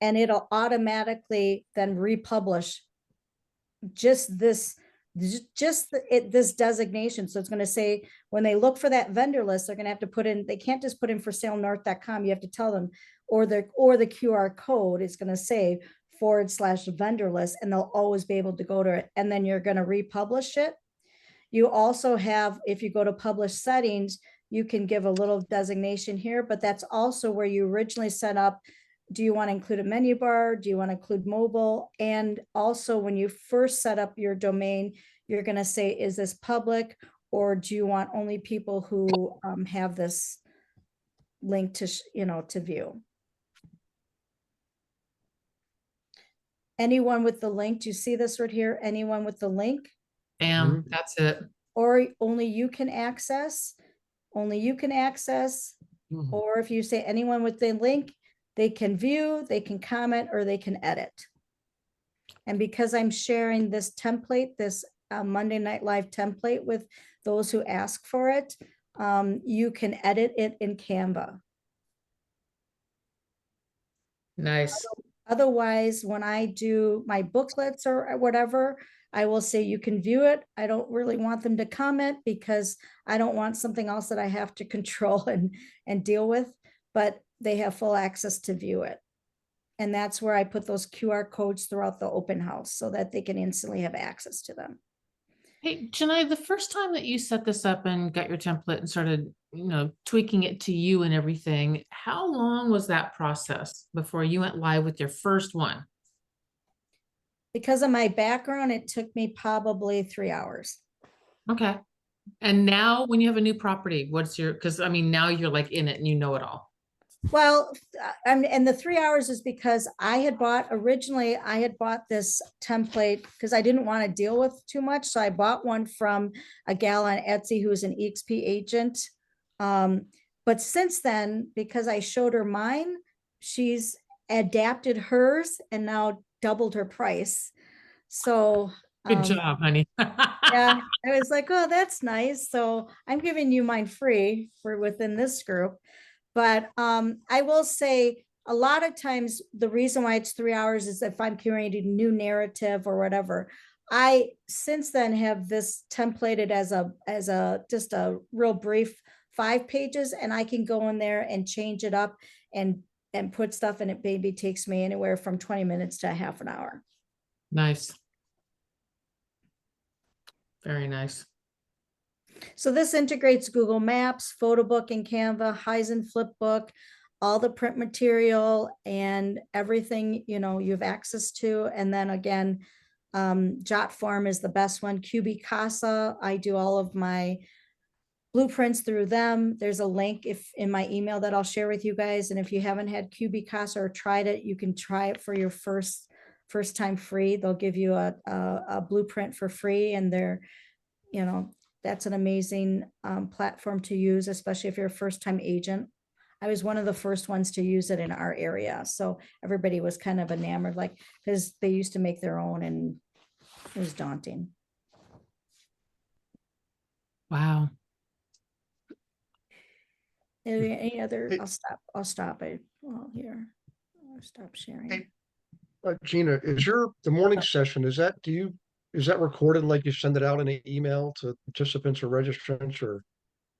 And it'll automatically then republish just this, this designation. So it's going to say, when they look for that vendor list, they're going to have to put in, they can't just put in for sale north.com. You have to tell them, or the QR code is going to say /vendor list, and they'll always be able to go to it. And then you're going to republish it. You also have, if you go to publish settings, you can give a little designation here, but that's also where you originally set up. Do you want to include a menu bar? Do you want to include mobile? And also when you first set up your domain, you're going to say, is this public, or do you want only people who have this link to, to view? Anyone with the link, do you see this right here? Anyone with the link? Bam, that's it. Or only you can access, or if you say anyone with the link, they can view, they can comment, or they can edit. And because I'm sharing this template, this Monday Night Live template with those who ask for it, you can edit it in Canva. Nice. Otherwise, when I do my booklets or whatever, I will say you can view it. I don't really want them to comment because I don't want something else that I have to control and deal with, but they have full access to view it. And that's where I put those QR codes throughout the open house so that they can instantly have access to them. Hey, Janai, the first time that you set this up and got your template and started, tweaking it to you and everything, how long was that process before you went live with your first one? Because of my background, it took me probably 3 hours. Okay. And now when you have a new property, because now you're like in it and you know it all. Well, and the 3 hours is because originally I had bought this template because I didn't want to deal with too much. So I bought one from a gal on Etsy who's an EXP agent. But since then, because I showed her mine, she's adapted hers and now doubled her price. So good job, honey. yeah, I was like, oh, that's nice. So I'm giving you mine free for within this group. But I will say a lot of times the reason why it's 3 hours is if I'm creating new narrative or whatever. I since then have this templated as just a real brief 5 pages, and I can go in there and change it up and put stuff in it. Maybe takes me anywhere from 20 minutes to a half an hour. Nice. Very nice. So this integrates Google Maps, Photo Book, and Canva, Heisen Flipbook, all the print material and everything, you have access to. And then again, Jotform is the best one. QB Casa, I do all of my blueprints through them. There's a link in my email that I'll share with you guys. And if you haven't had QB Casa or tried it, you can try it for your first time free. They'll give you a blueprint for free, and they're, that's an amazing platform to use, especially if you're a first-time agent. I was one of the first ones to use it in our area. So everybody was kind of enamored, because they used to make their own, and it was daunting. Wow. Any other, I'll stop it. Well, here, I'll stop sharing. Hey, Gina, is the morning session, is that recorded, like you send it out in an email to participants or registrants, or?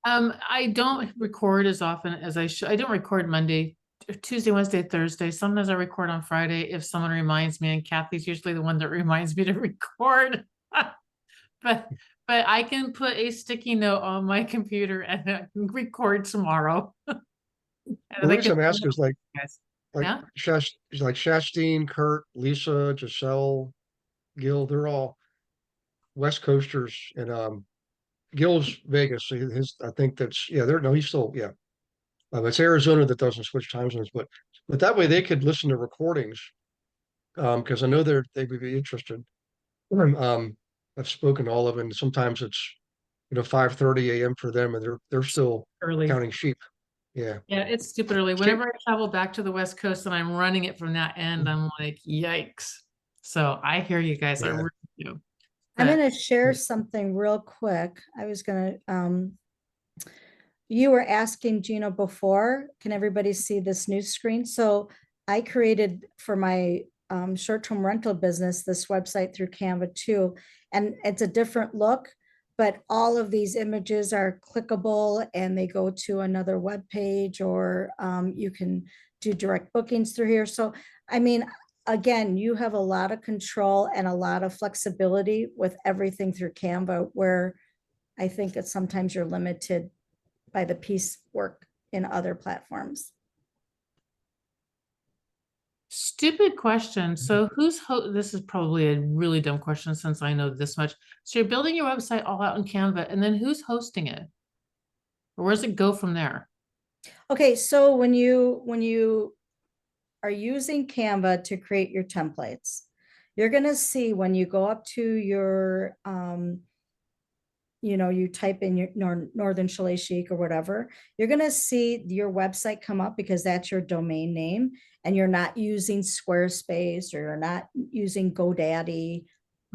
I don't record as often as I should. I don't record Monday, Tuesday, Wednesday, Thursday. Sometimes I record on Friday if someone reminds me, and Kathy's usually the one that reminds me to record. but I can put a sticky note on my computer and I can record tomorrow. The reason I'm asking is like yeah? Shastine, Kurt, Lisa, Giselle, Gil, they're all West Coasters, and Gil's Vegas. So I think he's still, yeah. It's Arizona that doesn't switch time zones, but that way they could listen to recordings, because I know they would be interested. I've spoken to all of them, and sometimes it's 5:30 a.m. for them, and they're still Early. counting sheep. Yeah. Yeah, it's stupid early. Whenever I travel back to the West Coast and I'm running it from that end, I'm like, yikes. So I hear you guys. I really do. I'm going to share something real quick. I was going to, you were asking Gina before, can everybody see this new screen? So I created for my short-term rental business, this website through Canva too. And it's a different look, but all of these images are clickable and they go to another web page, or you can do direct bookings through here. So, I mean, again, you have a lot of control and a lot of flexibility with everything through Canva, where I think that sometimes you're limited by the piecework in other platforms. Stupid question. So this is probably a really dumb question since I know this much. So you're building your website all out in Canva, and then who's hosting it? Or where does it go from there? Okay, so when you are using Canva to create your templates, you're gonna see when you go up to your you type in your Northern Chalet Chic or whatever, you're going to see your website come up because that's your domain name, and you're not using Squarespace or you're not using GoDaddy,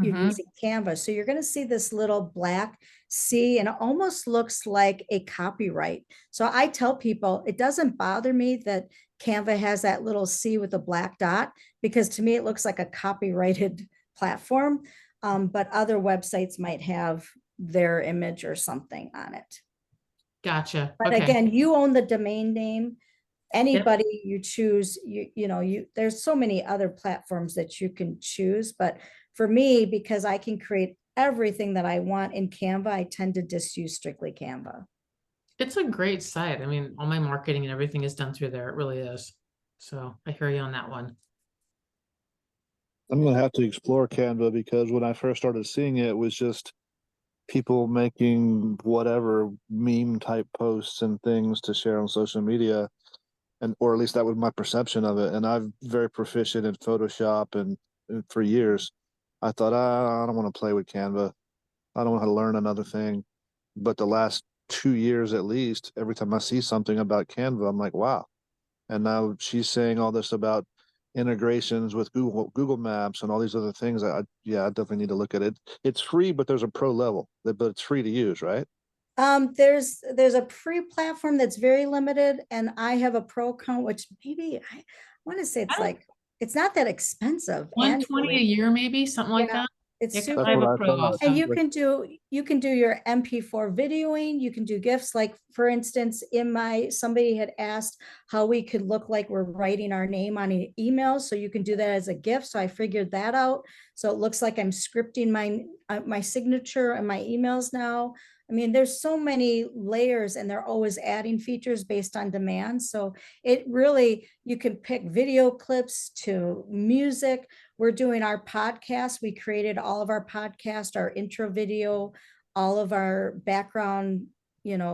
you're using Canva. So you're going to see this little black C, and it almost looks like a copyright. So I tell people it doesn't bother me that Canva has that little C with a black dot, because to me it looks like a copyrighted platform. But other websites might have their image or something on it. Gotcha. But okay. Again, you own the domain name. Anybody you choose, there's so many other platforms that you can choose. But for me, because I can create everything that I want in Canva, I tend to just use strictly Canva. It's a great site. I mean, all my marketing and everything is done through there. It really is. So I hear you on that one. I'm gonna have to explore Canva, because when I first started seeing it, it was just people making whatever meme type posts and things to share on social media, and or at least that was my perception of it. And I'm very proficient in Photoshop, and for years I thought, I don't want to play with Canva. I don't want to learn another thing. But the last 2 years at least, every time I see something about Canva, I'm like, wow. And now she's saying all this about integrations with Google Maps and all these other things. I definitely need to look at it. It's free, but there's a pro level, but it's free to use, right? There's a free platform that's very limited, and I have a pro account, which maybe I want to say it's not that expensive. 120 a year, maybe something like that. It's Yeah, 'cause super. I have a pro also. And you can do your MP4 videoing, you can do GIFs. Like for instance, somebody had asked how we could look like we're writing our name on an email. So you can do that as a GIF. So I figured that out. So it looks like I'm scripting my signature and my emails now. I mean, there's so many layers, and they're always adding features based on demand. So it really, you can pick video clips to music. We're doing our podcast. We created all of our podcast, our intro video, all of our background,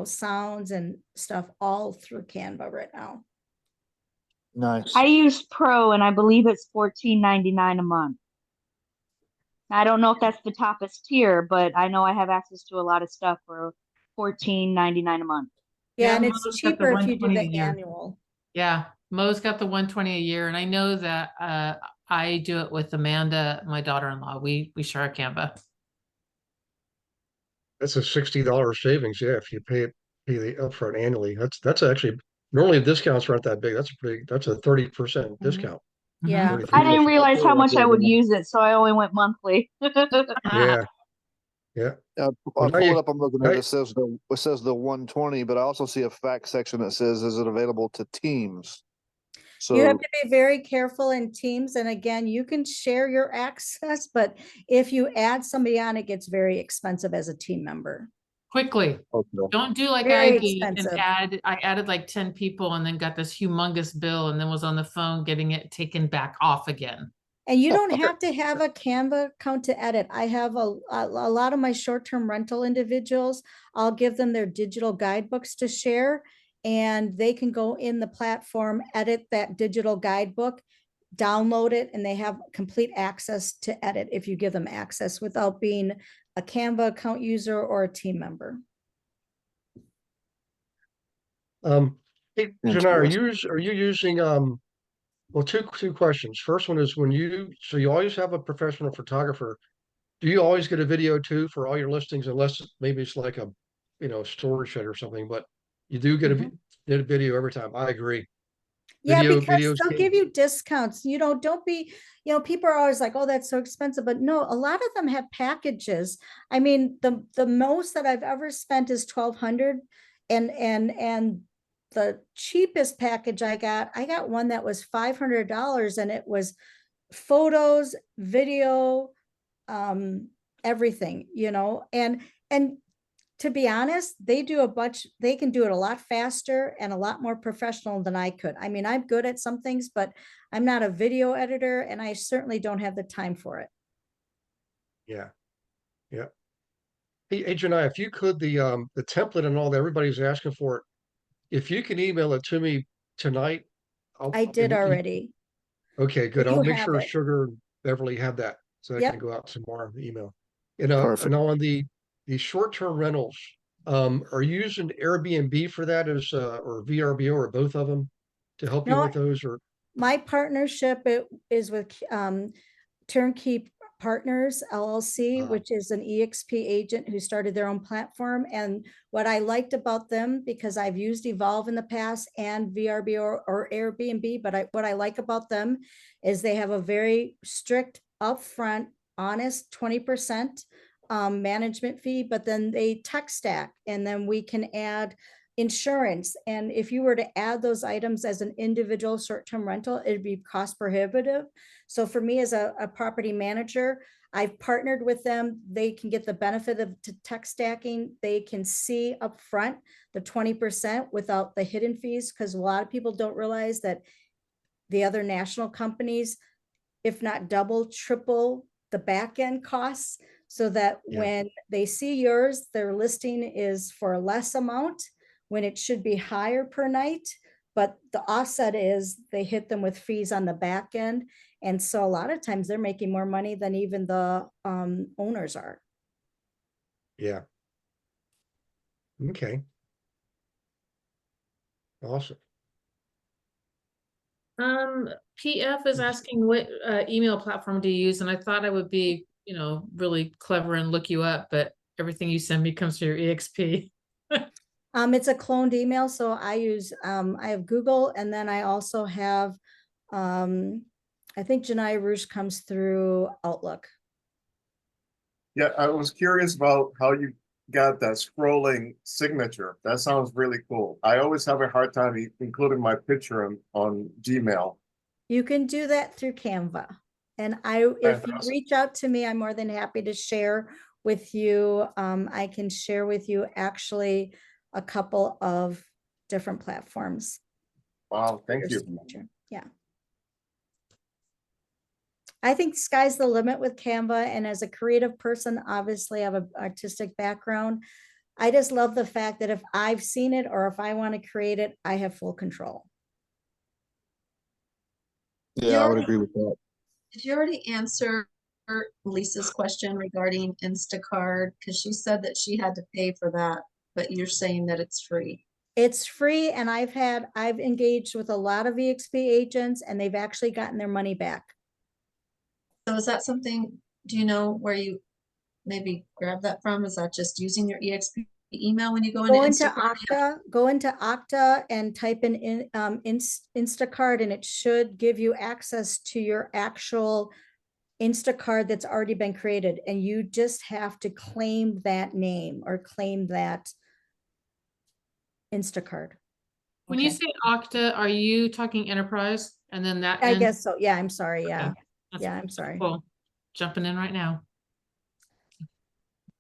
sounds and stuff, all through Canva right now. Nice. I use Pro, and I believe it's $14.99 a month. I don't know if that's the toppest tier, but I know I have access to a lot of stuff for $14.99 a month. Yeah, and it's cheaper if you do the annual. Yeah, Mo's got the 120 a year, and I know that I do it with Amanda, my daughter-in-law. We share a Canva. That's a $60 savings. Yeah, if you pay the upfront annually, that's actually normally the discounts aren't that big. That's a 30% discount. Yeah. 33%. I didn't realize how much I would use it, so I only went monthly. Yeah. Yeah. I Well, pull it up. I'm looking at it. It says the 120, but I also see a fact section that says, is it available to teams? So you have to be very careful in Teams. And again, you can share your access, but if you add somebody on, it gets very expensive as a team member. Quickly. okay. Don't do like Very I did expensive. and I added like 10 people and then got this humongous bill and then was on the phone getting it taken back off again. And you don't have to have a Canva account to edit. I have a lot of my short-term rental individuals. I'll give them their digital guidebooks to share, and they can go in the platform, edit that digital guidebook, download it, and they have complete access to edit if you give them access without being a Canva account user or a team member. Hey, Janai, are you using well, two questions. First one is so you always have a professional photographer. Do you always get a video too for all your listings, unless maybe it's like a storage shed or something, but you do get a video every time. I agree. Yeah, because videos they'll came. give you discounts. Don't be, people are always like, oh, that's so expensive. But no, a lot of them have packages. I mean, the most that I've ever spent is 1,200, and the cheapest package I got one that was $500, and it was photos, video, everything, and to be honest, they can do it a lot faster and a lot more professional than I could. I mean, I'm good at some things, but I'm not a video editor, and I certainly don't have the time for it. Yeah. Yeah. Hey, Janai, if you could, the template and all that, everybody's asking for it. If you can email it to me tonight, I did already. Okay, good. You I'll make have sure it. Sugar and Beverly have that so that Yep. can go out tomorrow in the email. And Perfect. on the short-term rentals, are you using Airbnb for that as or VRBO or both of them to help you No, with those? Or my partnership is with Turnkey Partners LLC, which is an EXP agent who started their own platform. And what I liked about them, because I've used Evolve in the past and VRBO or Airbnb, but what I like about them is they have a very strict upfront, honest 20% management fee, but then they tech stack, and then we can add insurance. And if you were to add those items as an individual short-term rental, it'd be cost prohibitive. So for me as a property manager, I've partnered with them. They can get the benefit of tech stacking. They can see upfront the 20% without the hidden fees, because a lot of people don't realize that the other national companies, if not double, triple the back end costs, so that when they see yours, their listing is for a less amount when it should be higher per night. But the offset is they hit them with fees on the back end. And so a lot of times they're making more money than even the owners are. yeah. Okay. Awesome. PF is asking what email platform do you use, and I thought I would be, really clever and look you up, but everything you send me comes to your EXP. It's a cloned email, so I use I have Google, and then I also have I think Janai Rouge comes through Outlook. Yeah, I was curious about how you got that scrolling signature. That sounds really cool. I always have a hard time including my picture on Gmail. You can do that through Canva. And if you reach out to me, I'm more than happy to share with you. I can share with you actually a couple of different platforms. Wow, thank you. Signature. Yeah. I think sky's the limit with Canva. And as a creative person, obviously I have an artistic background. I just love the fact that if I've seen it or if I want to create it, I have full control. Yeah, I would agree with that. Did you already answer Lisa's question regarding Instacart? Because she said that she had to pay for that, but you're saying that it's free. It's free, and I've engaged with a lot of EXP agents, and they've actually gotten their money back. So is that something, do you know where you maybe grab that from? Is that just using your EXP email when you go into Instacart? Go into Okta and type in Instacart, and it should give you access to your actual Instacart that's already been created, and you just have to claim that name or claim that Instacart. When you say Okta, are you talking enterprise? And then that I guess so. Yeah, I'm sorry. Yeah. Okay. Yeah, I'm sorry. Cool. Jumping in right now.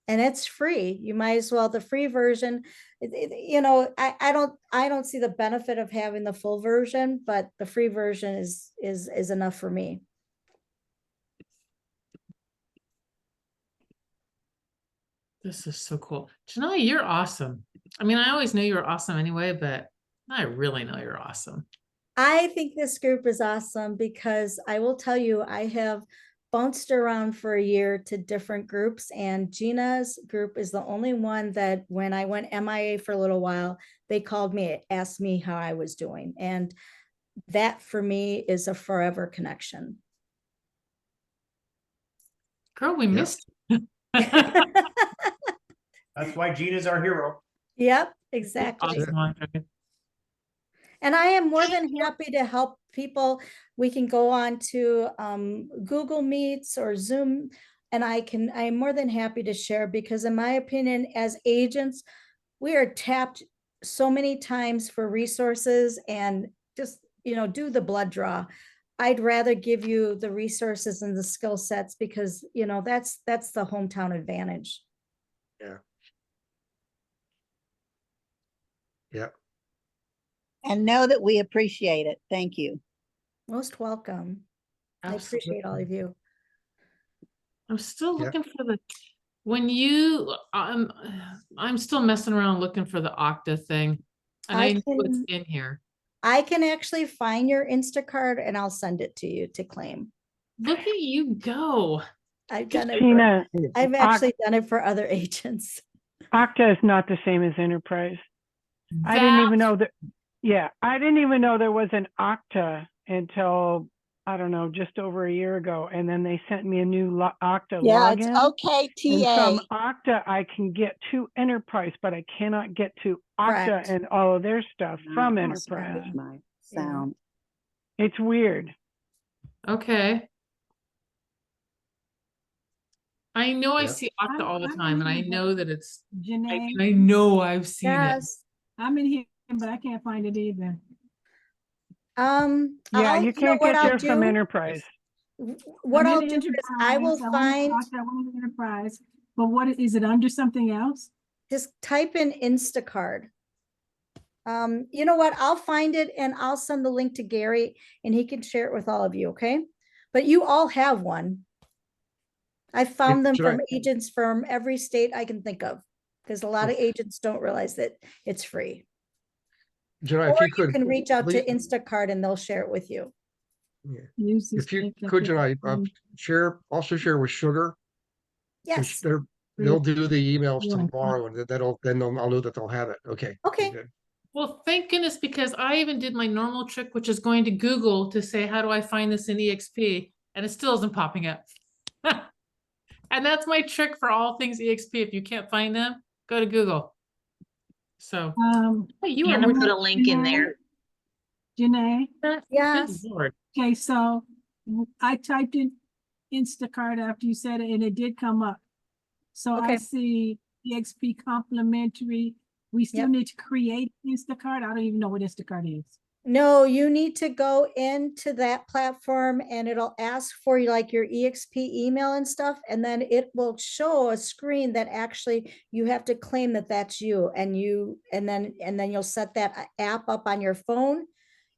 And it's free. You might as well, the free version, I don't see the benefit of having the full version, but the free version is enough for me. This is so cool. Janai, you're awesome. I mean, I always knew you were awesome anyway, but I really know you're awesome. I think this group is awesome because I will tell you, I have bounced around for a year to different groups, and Gina's group is the only one that when I went MIA for a little while, they called me, asked me how I was doing. And that for me is a forever connection. Girl, we missed. That's why Gina's our hero. Yep, exactly. Awesome. And I am more than happy to help people. We can go on to Google Meets or Zoom, and I'm more than happy to share, because in my opinion, as agents, we are tapped so many times for resources, and just, do the blood draw. I'd rather give you the resources and the skill sets, because, that's the hometown advantage. Yeah. Yeah. And know that we appreciate it. Thank you. Most welcome. I Absolutely. appreciate all of you. I'm still Yeah. looking for I'm still messing around looking for the Okta thing. And I know it's in here. I can actually find your Instacart and I'll send it to you to claim. Look at you go. I've done it. Tina, I've actually done it for other agents. Okta is not the same as Enterprise. I didn't even know that. Yeah, I didn't even know there was an Okta until, I don't know, just over a year ago. And then they sent me a new Okta Yeah, login. it's OKTA. And from Okta, I can get to Enterprise, but I cannot get to Okta Correct. and all of their stuff from Oh, Enterprise. my sound. It's weird. Okay. I know I Yeah. see Okta all the I'm time, and I in here, know that it's, Janae, I know I've seen it. Yes. I'm in here, but I can't find it either. Yeah, you can't get there from do? Enterprise. What I'm I'll in do is I will find, I want an Enterprise, but what is it under something else? just type in Instacart. You know what? I'll find it and I'll send the link to Gary and he can share it with all of you. Okay. But you all have one. I found them from agents from every state I can think of, because a lot of agents don't realize that it's free. Janai, Or if you you could can reach out to please- Instacart and they'll share it with you. Yeah. Use this If you link up could, here. Janai, also share with Sugar. Yes. They'll do the emails Yeah. tomorrow, and I'll know that they'll have it. Okay. Okay. Good. Well, thank goodness, because I even did my normal trick, which is going to Google to say, how do I find this in EXP? And it still isn't popping up. And that's my trick for all things EXP. If you can't find them, go to Google. So hey, you And are put a link in there. Janae, Yes. Lord. okay, so I typed in Instacart after you said it, and it did come up. So I Okay. see EXP complimentary. We still Yep. need to create Instacart. I don't even know what Instacart is. No, you need to go into that platform and it'll ask for you like your EXP email and stuff. And then it will show a screen that actually you have to claim that that's you, and then you'll set that app up on your phone.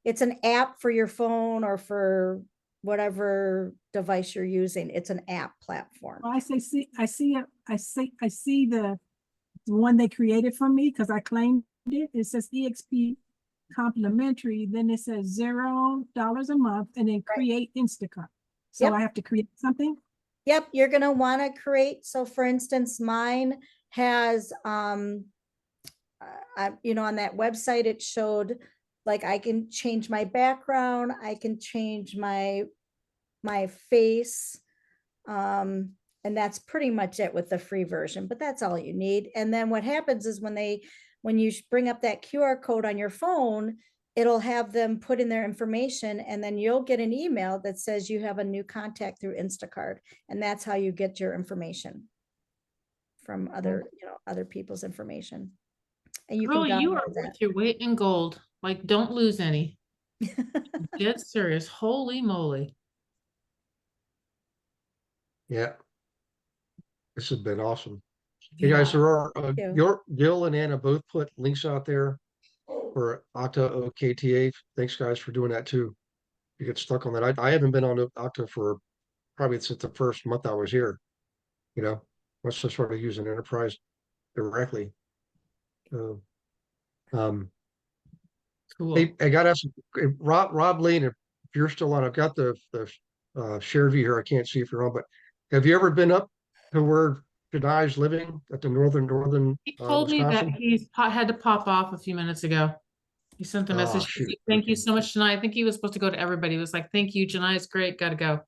It's an app for your phone or for whatever device you're using. It's an app platform. Well, I see the one they created for me because I claimed it. It says EXP complimentary, then it says $0 a month, and then create Instacart. So Yep. I have to create something. Yep, you're gonna want to create. So for instance, mine has on that website it showed like I can change my background, I can change my face, and that's pretty much it with the free version, but that's all you need. And then what happens is when you bring up that QR code on your phone, it'll have them put in their information, and then you'll get an email that says you have a new contact through Instacart. And that's how you get your information from other people's information. And you Girl, can you are download worth that. your weight in gold. Like, don't lose any. Dead serious. Holy moly. Yeah. This has been awesome. Hey guys, there are Gil and Anna both put links out there for Okta OKTA. Thanks guys for doing that too. You get stuck on that. I haven't been on Okta for probably since the first month I was here. Once I started using Enterprise directly. Cool. Hey, I got to ask Rob Lane, if you're still on. I've got the share view here. I can't see if you're on, but have you ever been up to where Janai's living at the northern He told me that Wisconsin? he's had to pop off a few minutes ago. He sent a message. Shoot. Thank you so much, Janai. I think he was supposed to go to everybody. He was like, thank you, Janai is great. Gotta go.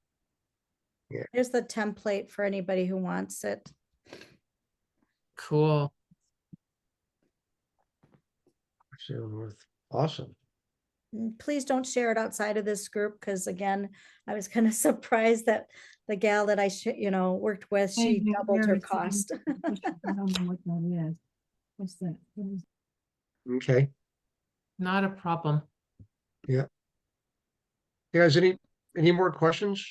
Yeah. Here's the template for anybody who wants it. Cool. North. Awesome. please don't share it outside of this group, because again, I was kind of surprised that the gal that I worked with, she Maybe doubled her very soon. cost. I don't know what that is. What's that? What is- Okay. Not a problem. Yeah. You guys, any more questions?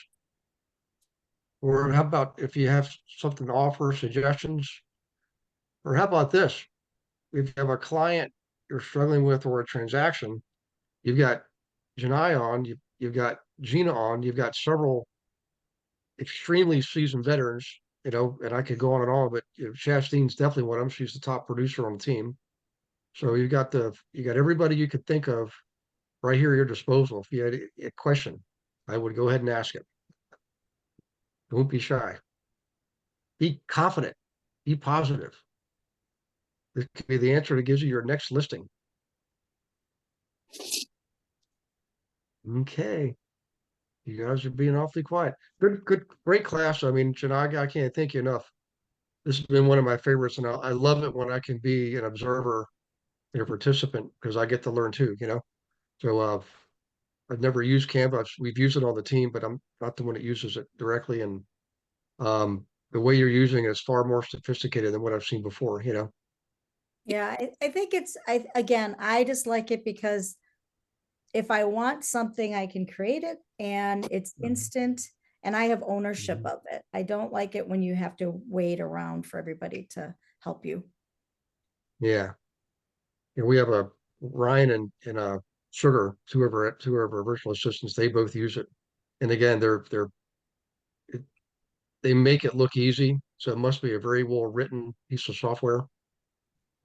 Or how about if you have something to offer, suggestions? Or how about this? If you have a client you're struggling with or a transaction, you've got Janai on, you've got Gina on, you've got several extremely seasoned veterans, and I could go on and on, but Chastine's definitely one of them. She's the top producer on the team. So you got everybody you could think of right here at your disposal. If you had a question, I would go ahead and ask it. Don't be shy. Be confident. Be positive. This could be the answer that gives you your next listing. Okay. You guys are being awfully quiet. Good, great class. I mean, Chinaga, I can't thank you enough. This has been one of my favorites, and I love it when I can be an observer and a participant because I get to learn too, So I've never used Canva. We've used it on the team, but I'm not the one that uses it directly. And the way you're using it is far more sophisticated than what I've seen before, Yeah, I think I just like it because if I want something, I can create it and it's instant and I have ownership of it. I don't like it when you have to wait around for everybody to help you. Yeah. We have a Ryan and Sugar, two of our virtual assistants. They both use it, and again, they make it look easy. So it must be a very well written piece of software.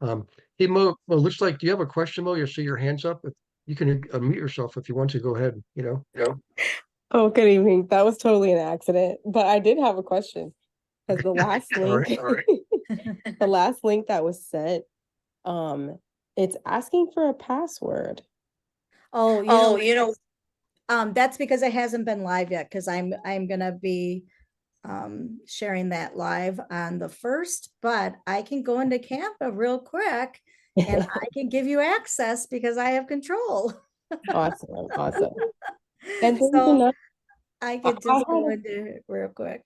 Hey Mo, looks like, do you have a question, Mo? You see your hands up. If you can unmute yourself if you want to, go ahead. Oh, good evening. That was totally an accident, but I did have a question because the last All link, right. the last link that was sent, it's asking for a password. Oh, that's because it hasn't been live yet because I'm gonna be sharing that live on the 1st, but I can go into Canva real quick and I can give you access because I have control. Awesome. And there's So another, I could I just go had into it real quick.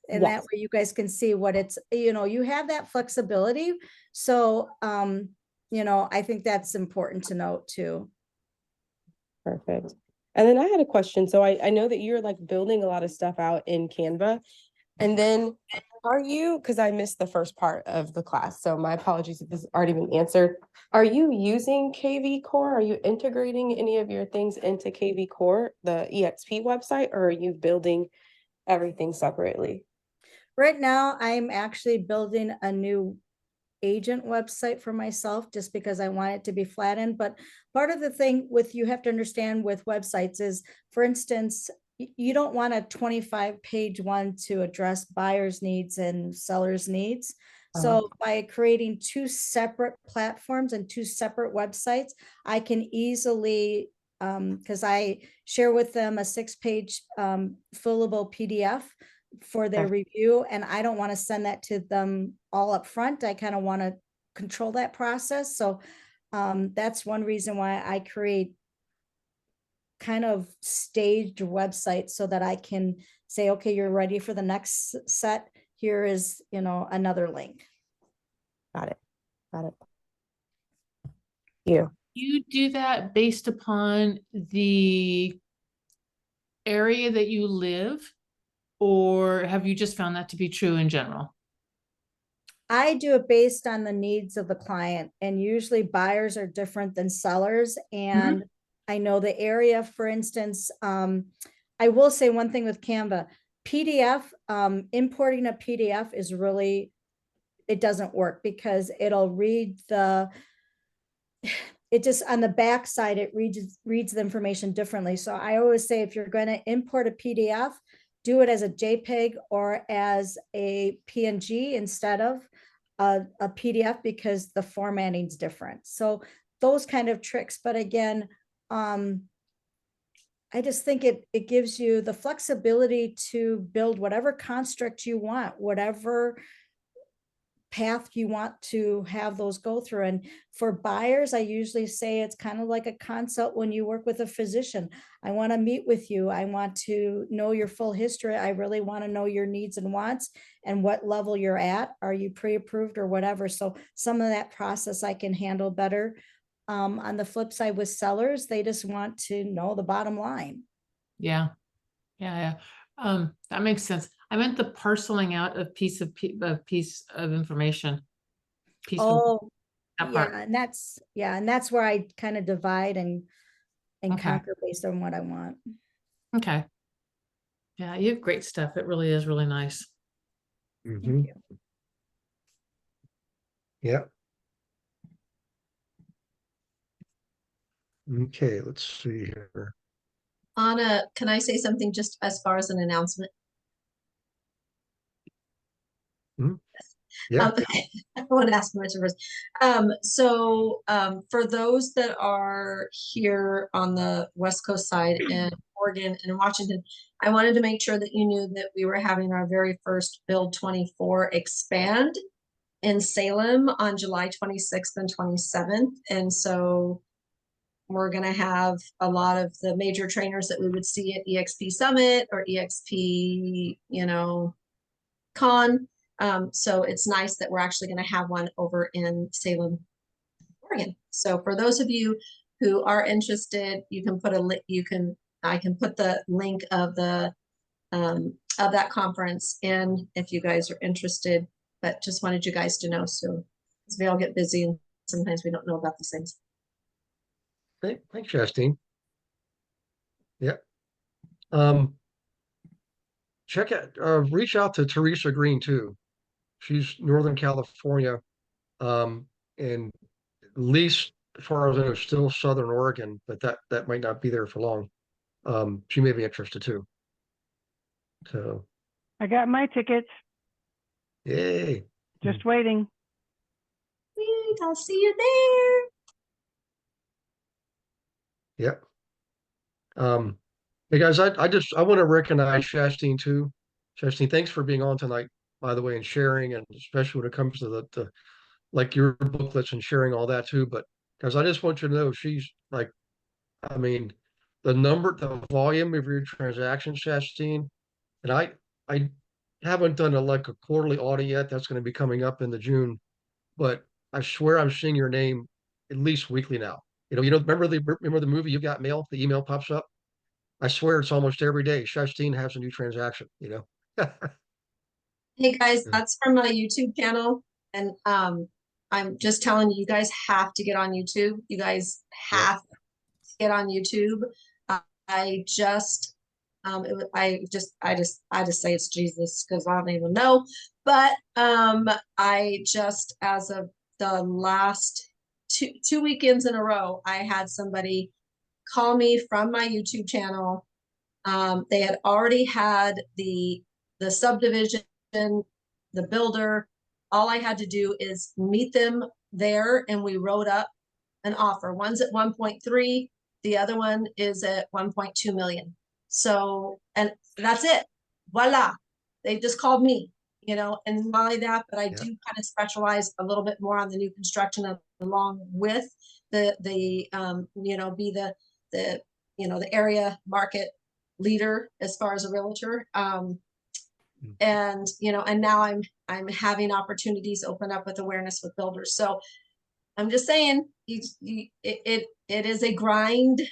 And that yes, way you guys can see what it's, you have that flexibility. So, I think that's important to note too. perfect. And then I had a question. So I know that you're like building a lot of stuff out in Canva. And then are you, because I missed the first part of the class, so my apologies if this has already been answered. Are you using KV Core? Are you integrating any of your things into KV Core, the EXP website, or are you building everything separately? Right now, I'm actually building a new agent website for myself just because I want it to be flattened. But part of the thing you have to understand with websites is, for instance, you don't want a 25-page one to address buyers' needs and sellers' needs. So by creating two separate platforms and two separate websites, I can easily, because I share with them a 6-page fillable PDF for their review, and I don't want to send that to them all up front. I kind of want to control that process. So that's one reason why I create kind of staged websites so that I can say, okay, you're ready for the next set. Here is, another link. Got it. You do that based upon the area that you live, or have you just found that to be true in general? I do it based on the needs of the client, and usually buyers are different than sellers. And I know the area, for instance, I will say one thing with Canva, PDF, importing a PDF is really, it doesn't work because it'll read it just on the back side, it reads the information differently. So I always say, if you're going to import a PDF, do it as a JPEG or as a PNG instead of a PDF, because the formatting is different. So those kind of tricks. But again, I just think it gives you the flexibility to build whatever construct you want, whatever path you want to have those go through. And for buyers, I usually say it's kind of like a consult when you work with a physician. I want to meet with you. I want to know your full history. I really want to know your needs and wants and what level you're at. Are you pre-approved or whatever? So some of that process I can handle better. On the flip side with sellers, they just want to know the bottom line. Yeah. That makes sense. I meant the parceling out of piece of information. Oh, that yeah, part. and that's where I kind of divide and Okay. conquer based on what I want. Okay. Yeah, you have great stuff. It really is really nice. Mhm. Thank you. Yeah. Okay, let's see here. Anna, can I say something just as far as an announcement? Yeah. I want to ask my first. For those that are here on the West Coast side in Oregon and Washington, I wanted to make sure that you knew that we were having our very first Build 24 expand in Salem on July 26th and 27th. And so we're going to have a lot of the major trainers that we would see at EXP Summit or EXP, Con. So it's nice that we're actually going to have one over in Salem, Oregon. So for those of you who are interested, you can put I can put the link of of that conference in if you guys are interested, but just wanted you guys to know. So because we all get busy and sometimes we don't know about these things. Thanks, Justine. Yeah. Check out, reach out to Teresa Green too. She's Northern California, and at least as far as I know, still Southern Oregon, but that might not be there for long. She may be interested too. So, I got my tickets. yay. Just waiting. Sweet, I'll see you there. Yep. Hey guys, I want to recognize Shastine too. Shastine, thanks for being on tonight, by the way, and sharing, and especially when it comes to the like your booklets and sharing all that too. But guys, I just want you to know she's like, I mean, the volume of your transactions, Shastine, and I haven't done like a quarterly audit yet. That's going to be coming up in the June, but I swear I'm seeing your name at least weekly now. Remember the movie You Got Mail? The email pops up. I swear it's almost every day. Shastine has a new transaction. Hey guys, that's from my YouTube channel. And I'm just telling you, you guys have to get on YouTube. You guys have to get on YouTube. I just say it's Jesus because I don't even know. But I just, as of the last two weekends in a row, I had somebody call me from my YouTube channel. They had already had the subdivision, the builder. All I had to do is meet them there, and we wrote up an offer. One's at 1.3, the other one is at 1.2 million. So, and that's it. Voila. They just called me, and not only that, but I do kind of specialize a little bit more on the new construction along with the be the area market leader as far as a realtor. And now I'm having opportunities open up with awareness with builders. So I'm just saying it is a grind.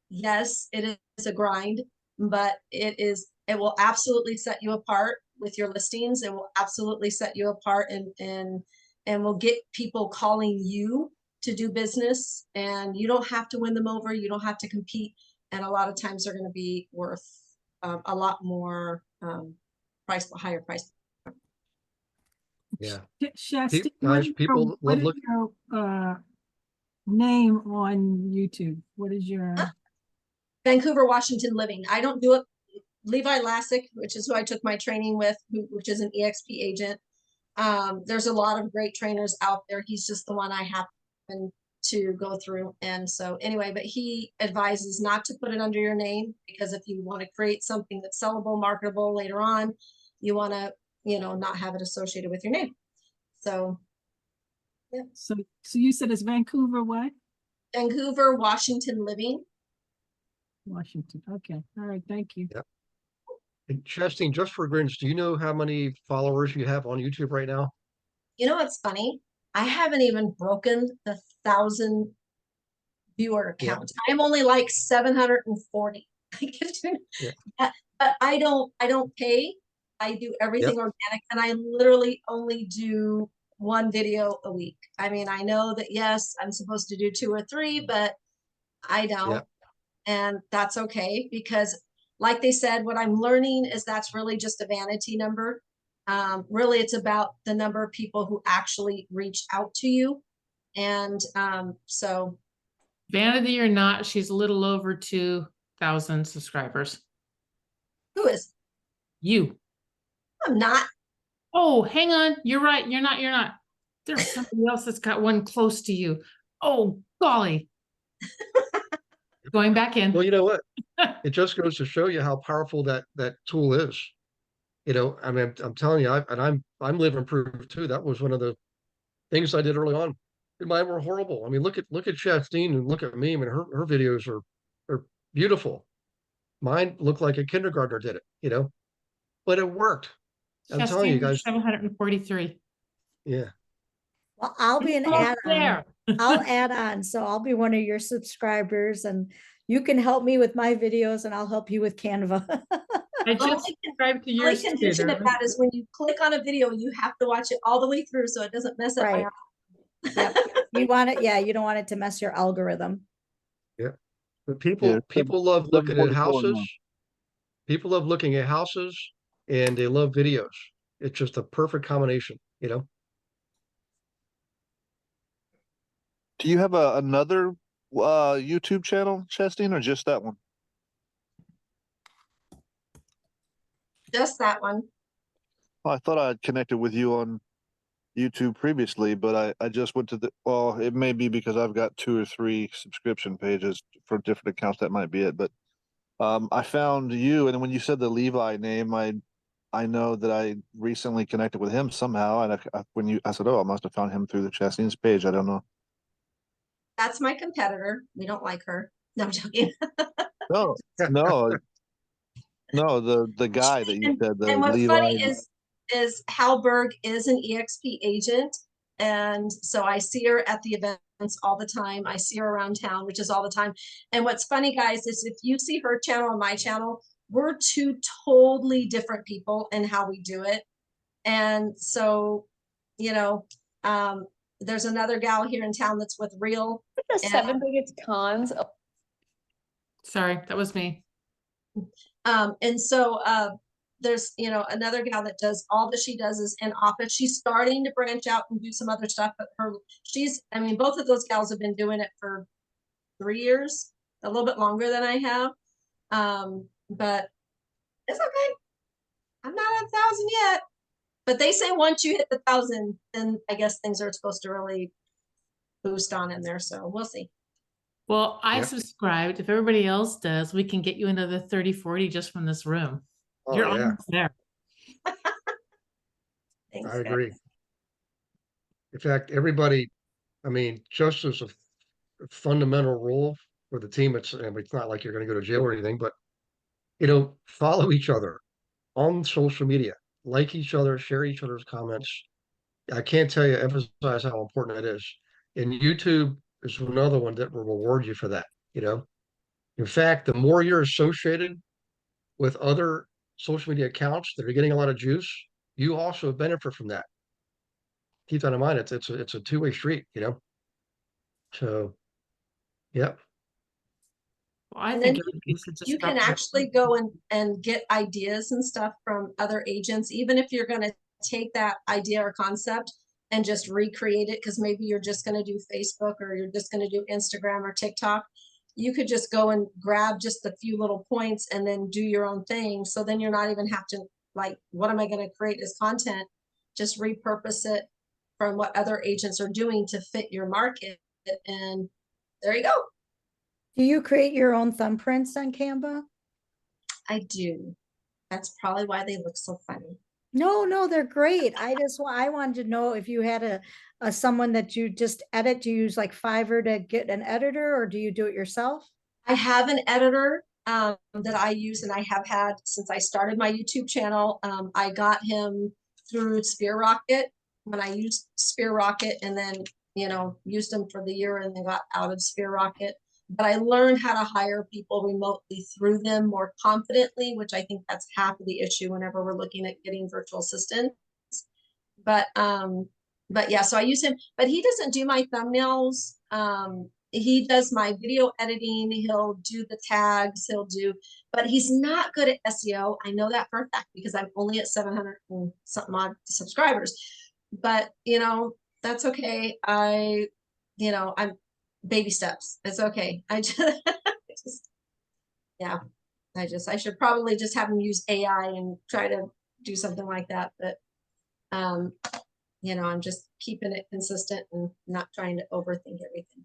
Yes, it is a grind, but it will absolutely set you apart with your listings. It will absolutely set you apart and will get people calling you to do business, and you don't have to win them over. You don't have to compete. And a lot of times they're going to be worth a lot more higher price. Yeah. Shastine, Guys, what is your name on YouTube? What is your Vancouver, Washington Living? I don't do it. Levi Lassick, which is who I took my training with, which is an EXP agent. There's a lot of great trainers out there. He's just the one I happen to go through. And so anyway, but he advises not to put it under your name, because if you want to create something that's sellable, marketable later on, you want to, not have it associated with your name. So, yeah. So you said it's Vancouver, what? Vancouver, Washington Living. Washington. Okay. All right. Thank you. Yep. And Chastine, just for grins, do you know how many followers you have on YouTube right now? You know what's funny? I haven't even broken the 1,000 viewer Yeah. count. I'm only like 740. Yeah. But I don't pay. I do everything organic, and I literally only do one video a week. I mean, I know that yes, I'm supposed to do 2 or 3, but I don't. Yeah. And that's okay, because like they said, what I'm learning is that's really just a vanity number. Really, it's about the number of people who actually reach out to you. And so Vanity or not, she's a little over 2,000 subscribers. who is? You. I'm not. Oh, hang on. You're right. You're not. There's somebody else that's got one close to you. Oh, golly. Going back in. Well, you know what? It just goes to show you how powerful that tool is. You know, I mean, I'm telling you, I'm living proof too. That was one of the things I did early on. And mine were horrible. I mean, look at Chastine and look at me. I mean, her videos are beautiful. Mine looked like a kindergartner did it, you know, but it worked. I'm telling you guys. 743. Yeah. Well, I'll be an Almost add-on. there. I'll add on. So I'll be one of your subscribers, and you can help me with my videos and I'll help you with Canva. I The just only subscribed to only yours condition too. of that is when you click on a video, you have to watch it all the way through so it doesn't mess up my Right. Yep. You want it, yeah, you don't want it to mess your algorithm. Yeah. But Yeah, people love looking at 744 houses. now. People love looking at houses and they love videos. It's just a perfect combination, you know? Do you have another YouTube channel, Chastine, or just that one? Just that one. Well, I thought I had connected with you on YouTube previously, but I just went to well, it may be because I've got 2 or 3 subscription pages for different accounts. That might be it. But I found you, and when you said the Levi name, I know that I recently connected with him somehow, and I said, oh, I must have found him through the Chastine's page. I don't know. That's my competitor. We don't like her. No, I'm joking. No, no, no. The guy that you said, the And what's Levi. funny is Halberg is an EXP agent. And so I see her at the events all the time. I see her around town, which is all the time. And what's funny, guys, is if you see her channel and my channel, we're 2 totally different people in how we do it. And so, you know, there's another gal here in town that's with Real. The 7 biggest cons. Sorry, that was me. And so there's, you know, another gal that does all that she does is in office. She's starting to branch out and do some other stuff, but I mean, both of those gals have been doing it for 3 years, a little bit longer than I have. But it's okay. I'm not at 1,000 yet. But they say once you hit the 1,000, then I guess things are supposed to really boost on in there. So we'll see. Well, I Yep. subscribed. If everybody else does, we can get you another 30, 40 just from this room. Oh, You're yeah. almost there. Thanks, I agree. In fact, everybody, I mean, just as a fundamental rule for the team, it's not like you're going to go to jail or anything, but, you know, follow each other on social media, like each other, share each other's comments. I can't tell you, emphasize how important that is. And YouTube is another one that will reward you for that, you know? In fact, the more you're associated with other social media accounts that are getting a lot of juice, you also benefit from that. Keep that in mind. It's a two-way street, you know? So, yep. Well, I And think then everybody should just you can stop. actually go and get ideas and stuff from other agents, even if you're going to take that idea or concept and just recreate it, because maybe you're just going to do Facebook or you're just going to do Instagram or TikTok. You could just go and grab just a few little points and then do your own thing. So then you're not even have to like, what am I going to create as content? Just repurpose it from what other agents are doing to fit your market. And there you go. Do you create your own thumbprints on Canva? I do. That's probably why they look so funny. No, they're great. I wanted to know if you had a someone that you just edit. Do you use like Fiverr to get an editor, or do you do it yourself? I have an editor that I use and I have had since I started my YouTube channel. I got him through Spear Rocket when I used Spear Rocket, and then, used him for the year and then got out of Spear Rocket. But I learned how to hire people remotely through them more confidently, which I think that's half of the issue whenever we're looking at getting virtual assistants. But yeah, so I use him, but he doesn't do my thumbnails. He does my video editing. He'll do the tags. But he's not good at SEO. I know that for a fact because I'm only at 700 and something odd subscribers. But that's okay. I'm baby steps. It's okay. Yeah. I should probably just have him use AI and try to do something like that. But I'm just keeping it consistent and not trying to overthink everything.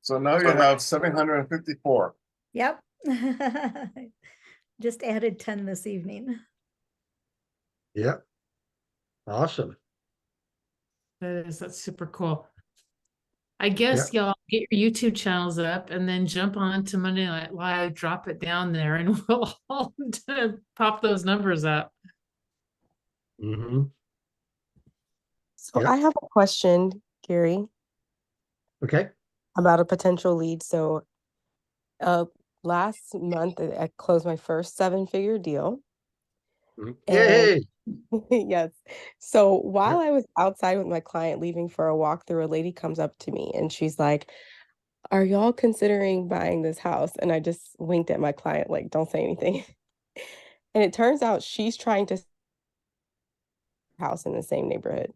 So now you have 754. Yep. Just added 10 this evening. Yep. Awesome. That's super cool. I guess y'all get your YouTube channels up and then jump on to Monday Night Live, drop it down there, and we'll all pop those numbers up. Mm-hmm. So I have a question, Gary. Okay. About a potential lead. So last month I closed my first 7-figure deal. Yay! Yes. So while I was outside with my client leaving for a walkthrough, a lady comes up to me and she's like, "Are y'all considering buying this house?" And I just winked at my client, like, don't say anything. And it turns out she's trying to house in the same neighborhood.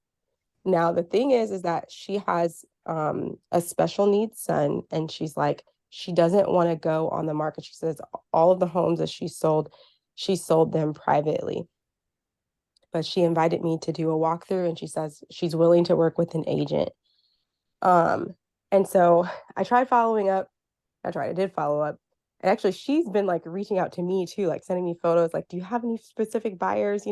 Now, the thing is that she has a special needs son, and she's like, she doesn't want to go on the market. She says all of the homes that she sold them privately. But she invited me to do a walkthrough, and she says she's willing to work with an agent. And so I tried following up. I did follow up. And actually, she's been like reaching out to me too, like sending me photos, like, do you have any specific buyers,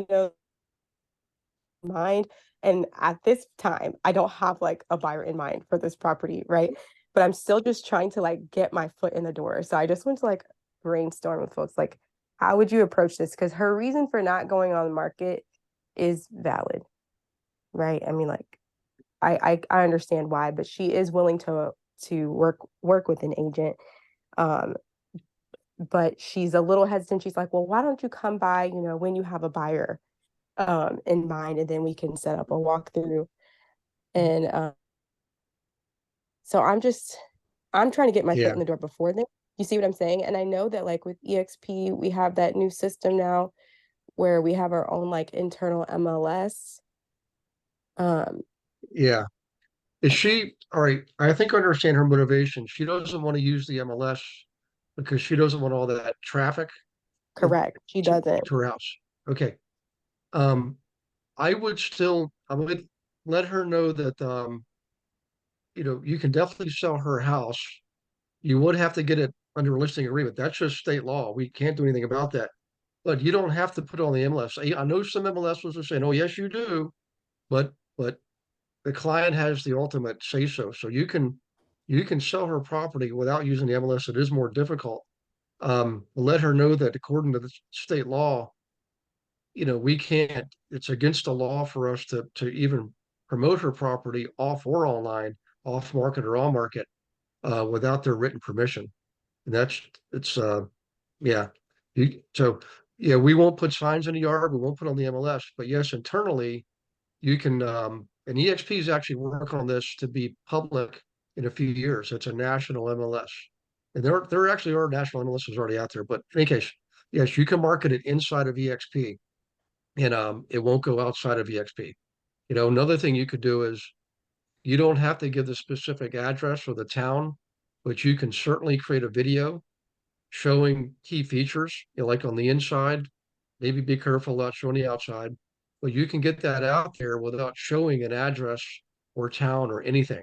mind? And at this time, I don't have like a buyer in mind for this property, right? But I'm still just trying to like get my foot in the door. So I just want to like brainstorm with folks, like, how would you approach this? Because her reason for not going on the market is valid, right? I mean, like, I understand why, but she is willing to work with an agent. But she's a little hesitant. She's like, well, why don't you come by, when you have a buyer in mind, and then we can set up a walkthrough. And so I'm trying to get my foot in the door before then. You see what I'm saying? And I know that like with EXP, we have that new system now where we have our own like internal MLS. Yeah. Is she all right? I think I understand her motivation. She doesn't want to use the MLS because she doesn't want all that traffic. Correct. She doesn't. To her house. Okay. I would let her know that you can definitely sell her house. You would have to get it under a listing agreement. That's just state law. We can't do anything about that. But you don't have to put it on the MLS. I know some MLSs are saying, "Oh, yes, you do," but the client has the ultimate say so. So you can sell her property without using the MLS. It is more difficult. Let her know that according to the state law, we can't. It's against the law for us to even promote her property off or online, off market or on market, without their written permission. And yeah. Yeah, we won't put signs in the yard. We won't put on the MLS. But yes, internally, you can. And EXP is actually working on this to be public in a few years. It's a national MLS, and there actually are national MLSs already out there. But in any case, yes, you can market it inside of EXP, and it won't go outside of EXP. Another thing you could do is you don't have to give the specific address or the town, but you can certainly create a video showing key features, like on the inside. Maybe be careful not showing the outside, but you can get that out there without showing an address or town or anything.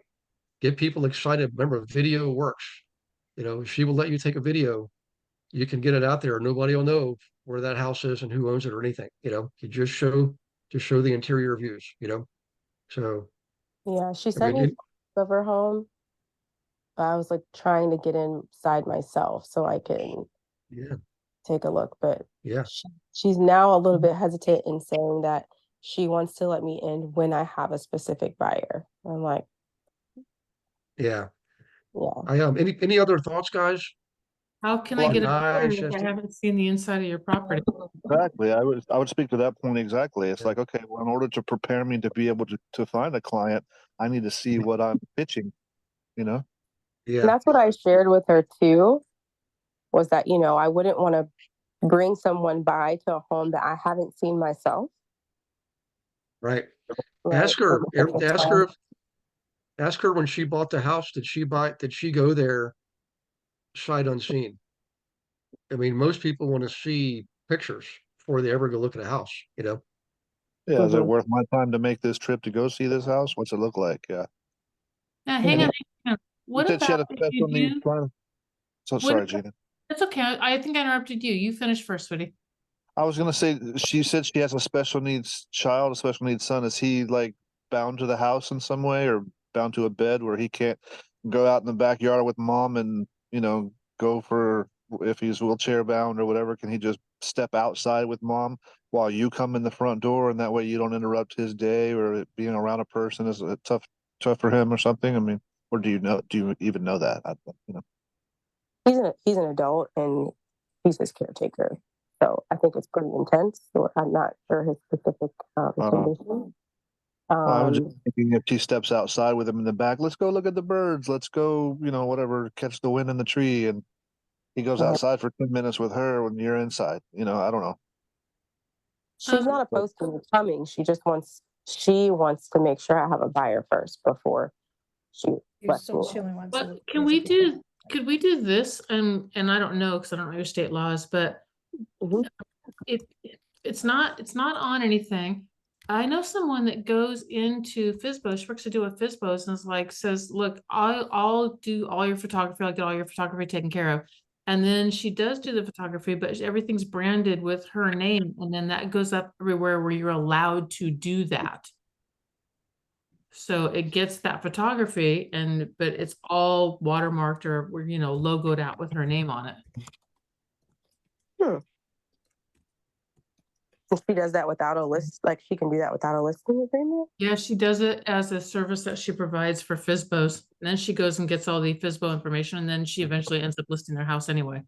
Get people excited. Remember, video works. She will let you take a video you can get it out there. Nobody will know where that house is and who owns it or anything. You just show the interior views. So Yeah, she I sent mean, me photos of her home, but I was like trying to get inside myself so I can yeah, take a look. But yeah, she's now a little bit hesitant in saying that she wants to let me in when I have a specific buyer. I'm like, yeah. yeah. Any other thoughts, guys? How can I Well, get a buyer Nice. if I haven't seen the inside of your property? exactly. I would speak to that point exactly. It's like, okay, well, in order to prepare me to be able to find a client, I need to see what I'm pitching, you know? And Yeah, that's what I shared with her too, was that, I wouldn't want to bring someone by to a home that I haven't seen myself, right. right? Ask her. And take the time. Ask her when she bought the house. Did she go there sight unseen? I mean, most people want to see pictures before they ever go look at a house. Yeah, is it Mhm. worth my time to make this trip to go see this house? What's it look like? Yeah. Now, Mhm. hang on. You What said she about had a if you special needs do? client. So What sorry, about, Gina. that's okay. I think I interrupted you. You finish first, sweetie. I was gonna say she said she has a special needs child, a special needs son. Is he like bound to the house in some way, or bound to a bed where he can't go out in the backyard with mom and go for if he's wheelchair bound or whatever? Can he just step outside with mom while you come in the front door, and that way you don't interrupt his day, or it being around a person is tough for him or something? I mean, or do you know? Do you even know that? You know. He's an adult and he's his caretaker. So I think it's pretty intense. So I'm not sure his specific condition. Well, I was just Um, thinking if she steps outside with him in the back, let's go look at the birds. Let's go, whatever, catch the wind in the tree. And he goes uh, outside for 10 minutes with her when you're inside. I don't know. she's not opposed to me coming. She wants to make sure I have a buyer first before she lets me. She only wants But to. could we do this? And I don't know because I don't know your state laws, but Mhm. it's not on anything. I know someone that goes into FISBO. She works to do a FISBOs and is like says, "Look, I'll do all your photography. I'll get all your photography taken care of." And then she does do the photography, but everything's branded with her name, and then that goes up everywhere where you're allowed to do that. So it gets that photography but it's all watermarked or logoed out with her name on it. Hmm. She does that without a list, like she can do that without a listing agreement? Yeah, she does it as a service that she provides for FISBOs. And then she goes and gets all the FISBO information and then she eventually ends up listing their house anyway.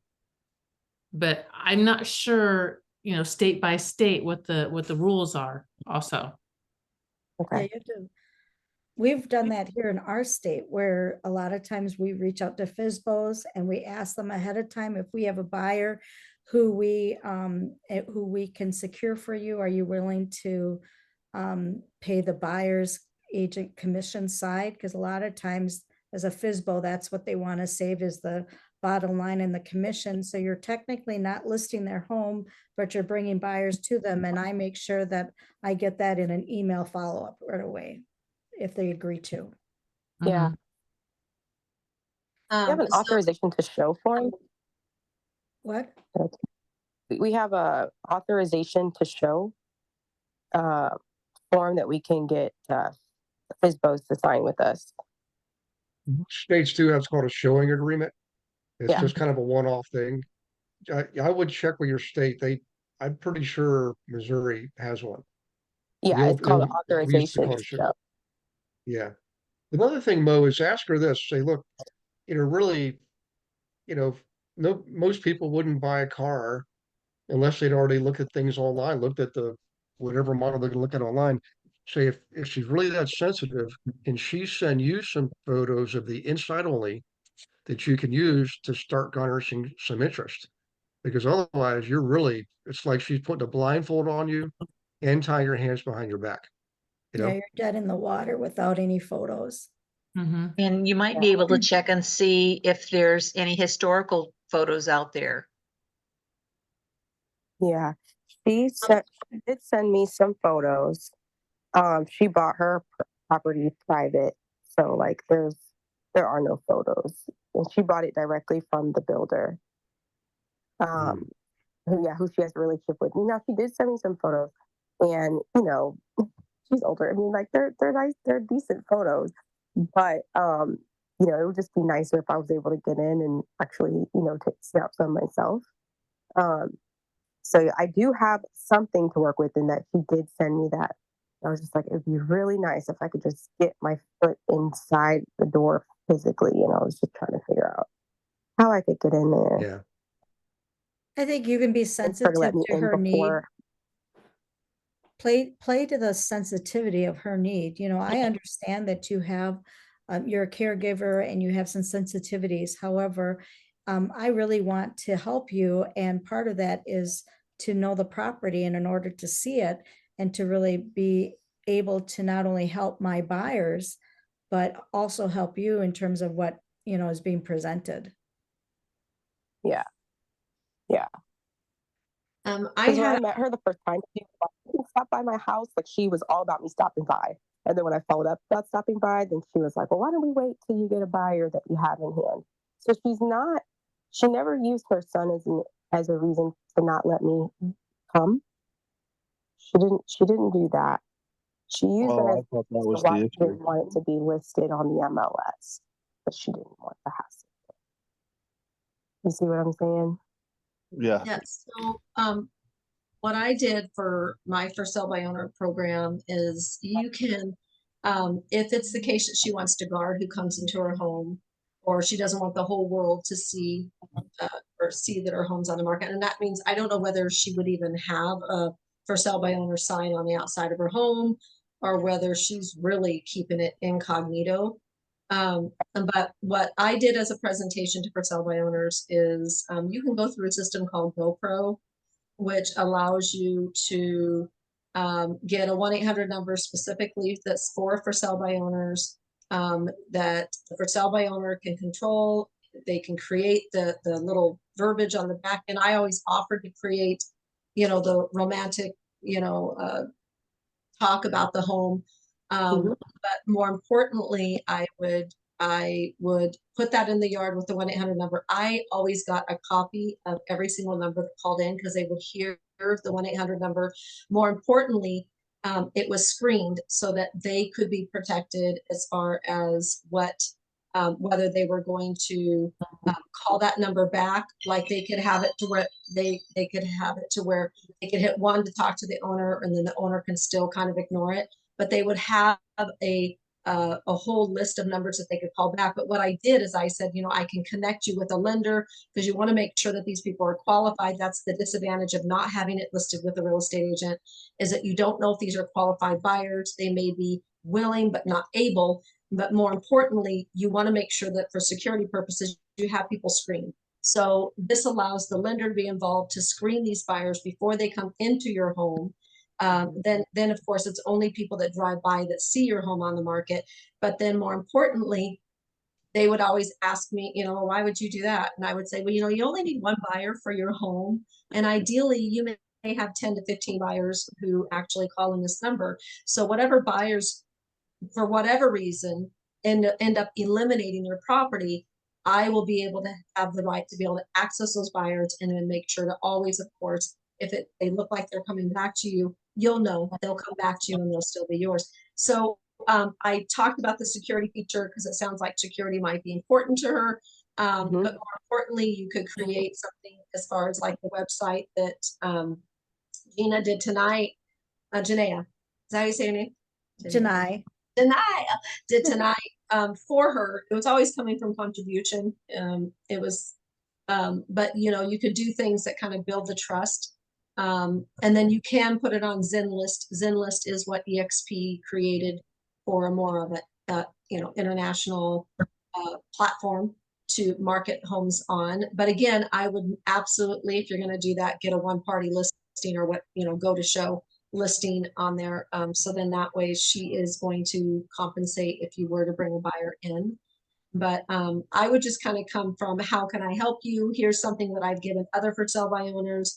But I'm not sure, state by state what the rules are also. Yeah, you have to. We've done that here in our state where a lot of times we reach out to FISBOs and we ask them ahead of time if we have a buyer who we can secure for you. Are you willing to pay the buyer's agent commission side? Because a lot of times as a FISBO, that's what they want to save is the bottom line and the commission. So you're technically not listing their home, but you're bringing buyers to them. And I make sure that I get that in an email follow-up right away if they agree to. Yeah. We have an So authorization to show form. What? We have a authorization to show form that we can get FISBOs to sign with us. States do have what's called a showing agreement. It's Yeah. just kind of a one-off thing. I would check with your state. I'm pretty sure Missouri has one. Yeah, it's called We used to authorization call to it a show. show. Yeah. Another thing, Mo, is ask her this. Say, look, really, no, most people wouldn't buy a car unless they'd already looked at things online, looked at the whatever model they're looking online. Say if she's really that sensitive, can she send you some photos of the inside only that you can use to start garnering some interest? Because otherwise, it's like she's putting a blindfold on you and tying your hands behind your back. Yeah, you're dead in the water without any photos. And you might be able to check and see if there's any historical photos out there. Yeah. She did send me some photos. She bought her property private. So like there are no photos. And she bought it directly from the builder. who she has a relationship with. Now she did send me some photos, and she's older. I mean, like they're nice, they're decent photos, but it would just be nicer if I was able to get in and actually, take snaps of myself. So I do have something to work with, and that she did send me that. I was just like, it'd be really nice if I could just get my foot inside the door physically. And I was just trying to figure out how I could get in there. Yeah. I think you can be sensitive to her need. Play to the sensitivity of her need. I understand that you have, you're a caregiver and you have some sensitivities. However, I really want to help you. And part of that is to know the property, and in order to see it and to really be able to not only help my buyers, but also help you in terms of what, is being presented. Yeah. Yeah. When I met her the first time, she was like, "You can stop by my house." Like, she was all about me stopping by. And then when I followed up about stopping by, then she was like, "Well, why don't we wait till you get a buyer that you have in hand?" So she never used her son as a reason to not let me come. She didn't do that. She used it as I thought that was why the she didn't issue. want it to be listed on the MLS, but she didn't want the hassle. You see what I'm saying? Yeah. Yes. So, what I did for my for sale by owner program is you can, if it's the case that she wants to guard who comes into her home, or she doesn't want the whole world to see or see that her home's on the market. And that means I don't know whether she would even have a for sale by owner sign on the outside of her home, or whether she's really keeping it incognito. But what I did as a presentation to for sale by owners is you can go through a system called GoPro, which allows you to get a 1-800 number specifically that's for sale by owners, that the for sale by owner can control. They can create the little verbiage on the back. And I always offered to create, the romantic, talk about the home. But more importantly, I would put that in the yard with the 1-800 number. I always got a copy of every single number that called in, because they would hear the 1-800 number. More importantly, it was screened so that they could be protected as far as whether they were going to call that number back. Like, they could have it to where they could have it to where they could hit 1 to talk to the owner, and then the owner can still kind of ignore it. But they would have a whole list of numbers that they could call back. But what I did is I said, I can connect you with a lender, because you want to make sure that these people are qualified. That's the disadvantage of not having it listed with a real estate agent, is that you don't know if these are qualified buyers. They may be willing but not able. But more importantly, you want to make sure that for security purposes, you have people screened. So this allows the lender to be involved to screen these buyers before they come into your home. Then of course, it's only people that drive by that see your home on the market. But then more importantly, they would always ask me, why would you do that? And I would say, well, you only need 1 buyer for your home. And ideally, you may have 10 to 15 buyers who actually call in this number. So whatever buyers, for whatever reason, end up eliminating your property, I will be able to have the right to be able to access those buyers, and then make sure to always, of course, if they look like they're coming back to you, you'll know they'll come back to you and they'll still be yours. So I talked about the security feature because it sounds like security might be important to her. But more importantly, you could create something as far as like the website that Gina did tonight. Janaea, is that how you say your name? Janai did tonight for her. It was always coming from contribution. It was, but you could do things that kind of build the trust. And then you can put it on Zenlist. Zenlist is what EXP created for more of it, international platform to market homes on. But again, I would absolutely, if you're going to do that, get a one-party listing, or go to show listing on there. So then that way she is going to compensate if you were to bring a buyer in. But I would just kind of come from, how can I help you? Here's something that I've given other for sale by owners.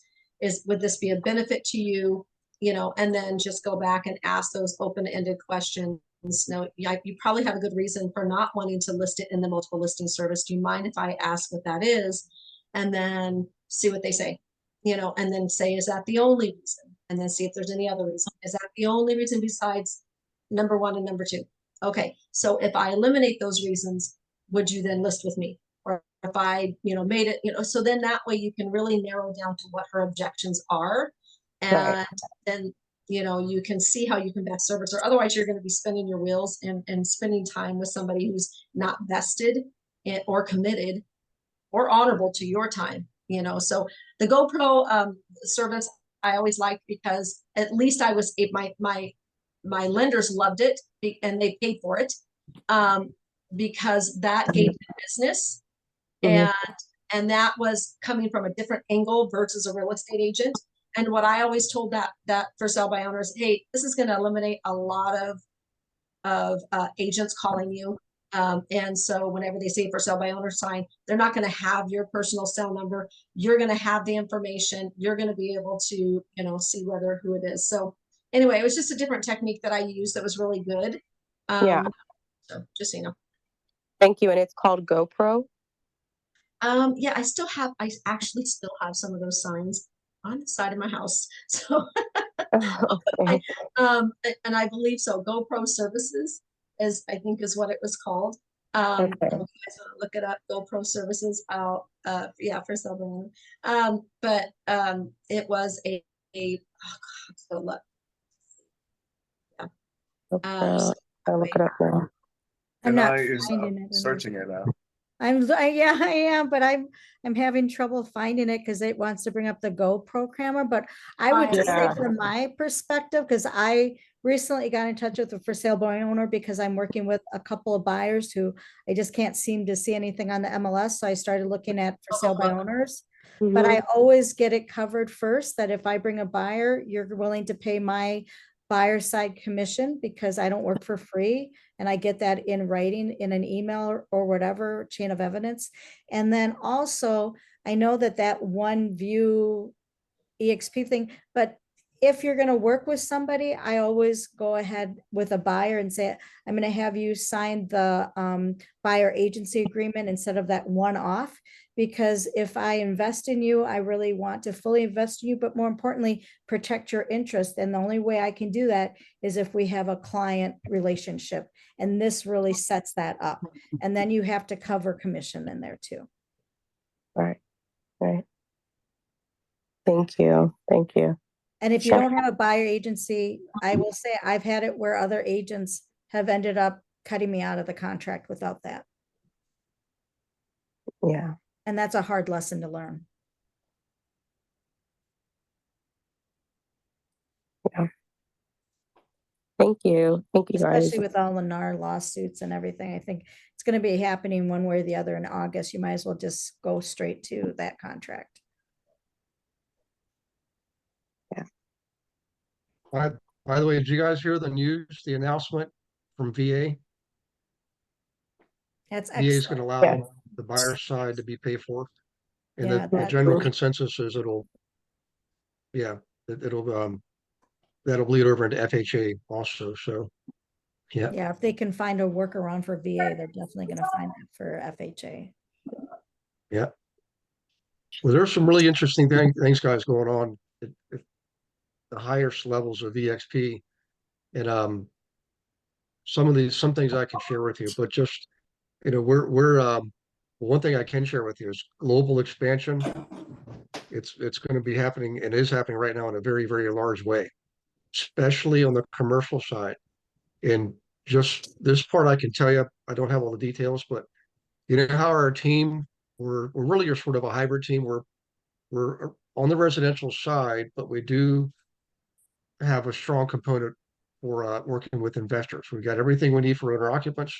Would this be a benefit to you? And then just go back and ask those open-ended questions. No, you probably have a good reason for not wanting to list it in the multiple listing service. Do you mind if I ask what that is? And then see what they say, and then say, is that the only reason? And then see if there's any other reason. Is that the only reason besides number 1 and number 2? Okay, so if I eliminate those reasons, would you then list with me? Or if I, made it, so then that way you can really narrow down to what her objections are. And then, you can see how you can best service her. Otherwise, you're going to be spinning your wheels and spending time with somebody who's not vested or committed or honorable to your time, So the GoPro service I always liked because at least I was my lenders loved it and they paid for it because that gave them business and that was coming from a different angle versus a real estate agent. And what I always told that for sale by owners, hey, this is going to eliminate a lot of agents calling you. And so whenever they say for sale by owner sign, they're not going to have your personal cell number. You're going to have the information. You're going to be able to, see who it is. So anyway, it was just a different technique that I used that was really good. Yeah. So just so you know. Thank you. And it's called GoPro. Yeah, I actually still have some of those signs on the side of my house. So, and I believe so. GoPro Services I think is what it was called. If you guys want to look it up, GoPro Services. For sale. But it was so look. Yeah. I'll look it up now. I'm not is finding it. searching it out. Yeah, I am, but I'm having trouble finding it because it wants to bring up the Go programmer. But I would just say from my perspective, because I recently got in touch with a for sale by owner because I'm working with a couple of buyers who I just can't seem to see anything on the MLS. So I started looking at for sale by owners. But I always get it covered first that if I bring a buyer, you're willing to pay my buyer side commission because I don't work for free and I get that in writing in an email or whatever chain of evidence. And then also I know that one view EXP thing, but if you're going to work with somebody, I always go ahead with a buyer and say, I'm going to have you sign the buyer agency agreement instead of that one off. Because if I invest in you, I really want to fully invest in you, but more importantly, protect your interest. And the only way I can do that is if we have a client relationship. And this really sets that up. And then you have to cover commission in there too. Right. Thank you. And if you don't have a buyer agency, I will say I've had it where other agents have ended up cutting me out of the contract without that. Yeah. And that's a hard lesson to learn. Yeah. Thank you guys. Especially with all the NAR lawsuits and everything. I think it's going to be happening one way or the other in August. You might as well just go straight to that contract. Yeah. By the way, did you guys hear the news, the announcement from VA? That's VA is going to allow the buyer side to be paid for. And the general consensus is that'll bleed over into FHA also. So, yeah. Yeah, if they can find a workaround for VA, they're definitely going to find it for FHA. Yeah. Well, there's some really interesting things, guys, going on at the highest levels of EXP. And some things I can share with you, but just, one thing I can share with you is global expansion. It's going to be happening and is happening right now in a very, very large way, especially on the commercial side. And just this part, I can tell you, I don't have all the details, but you know how our team, we're really sort of a hybrid team. We're on the residential side, but we do have a strong component for working with investors. We've got everything we need for owner occupants.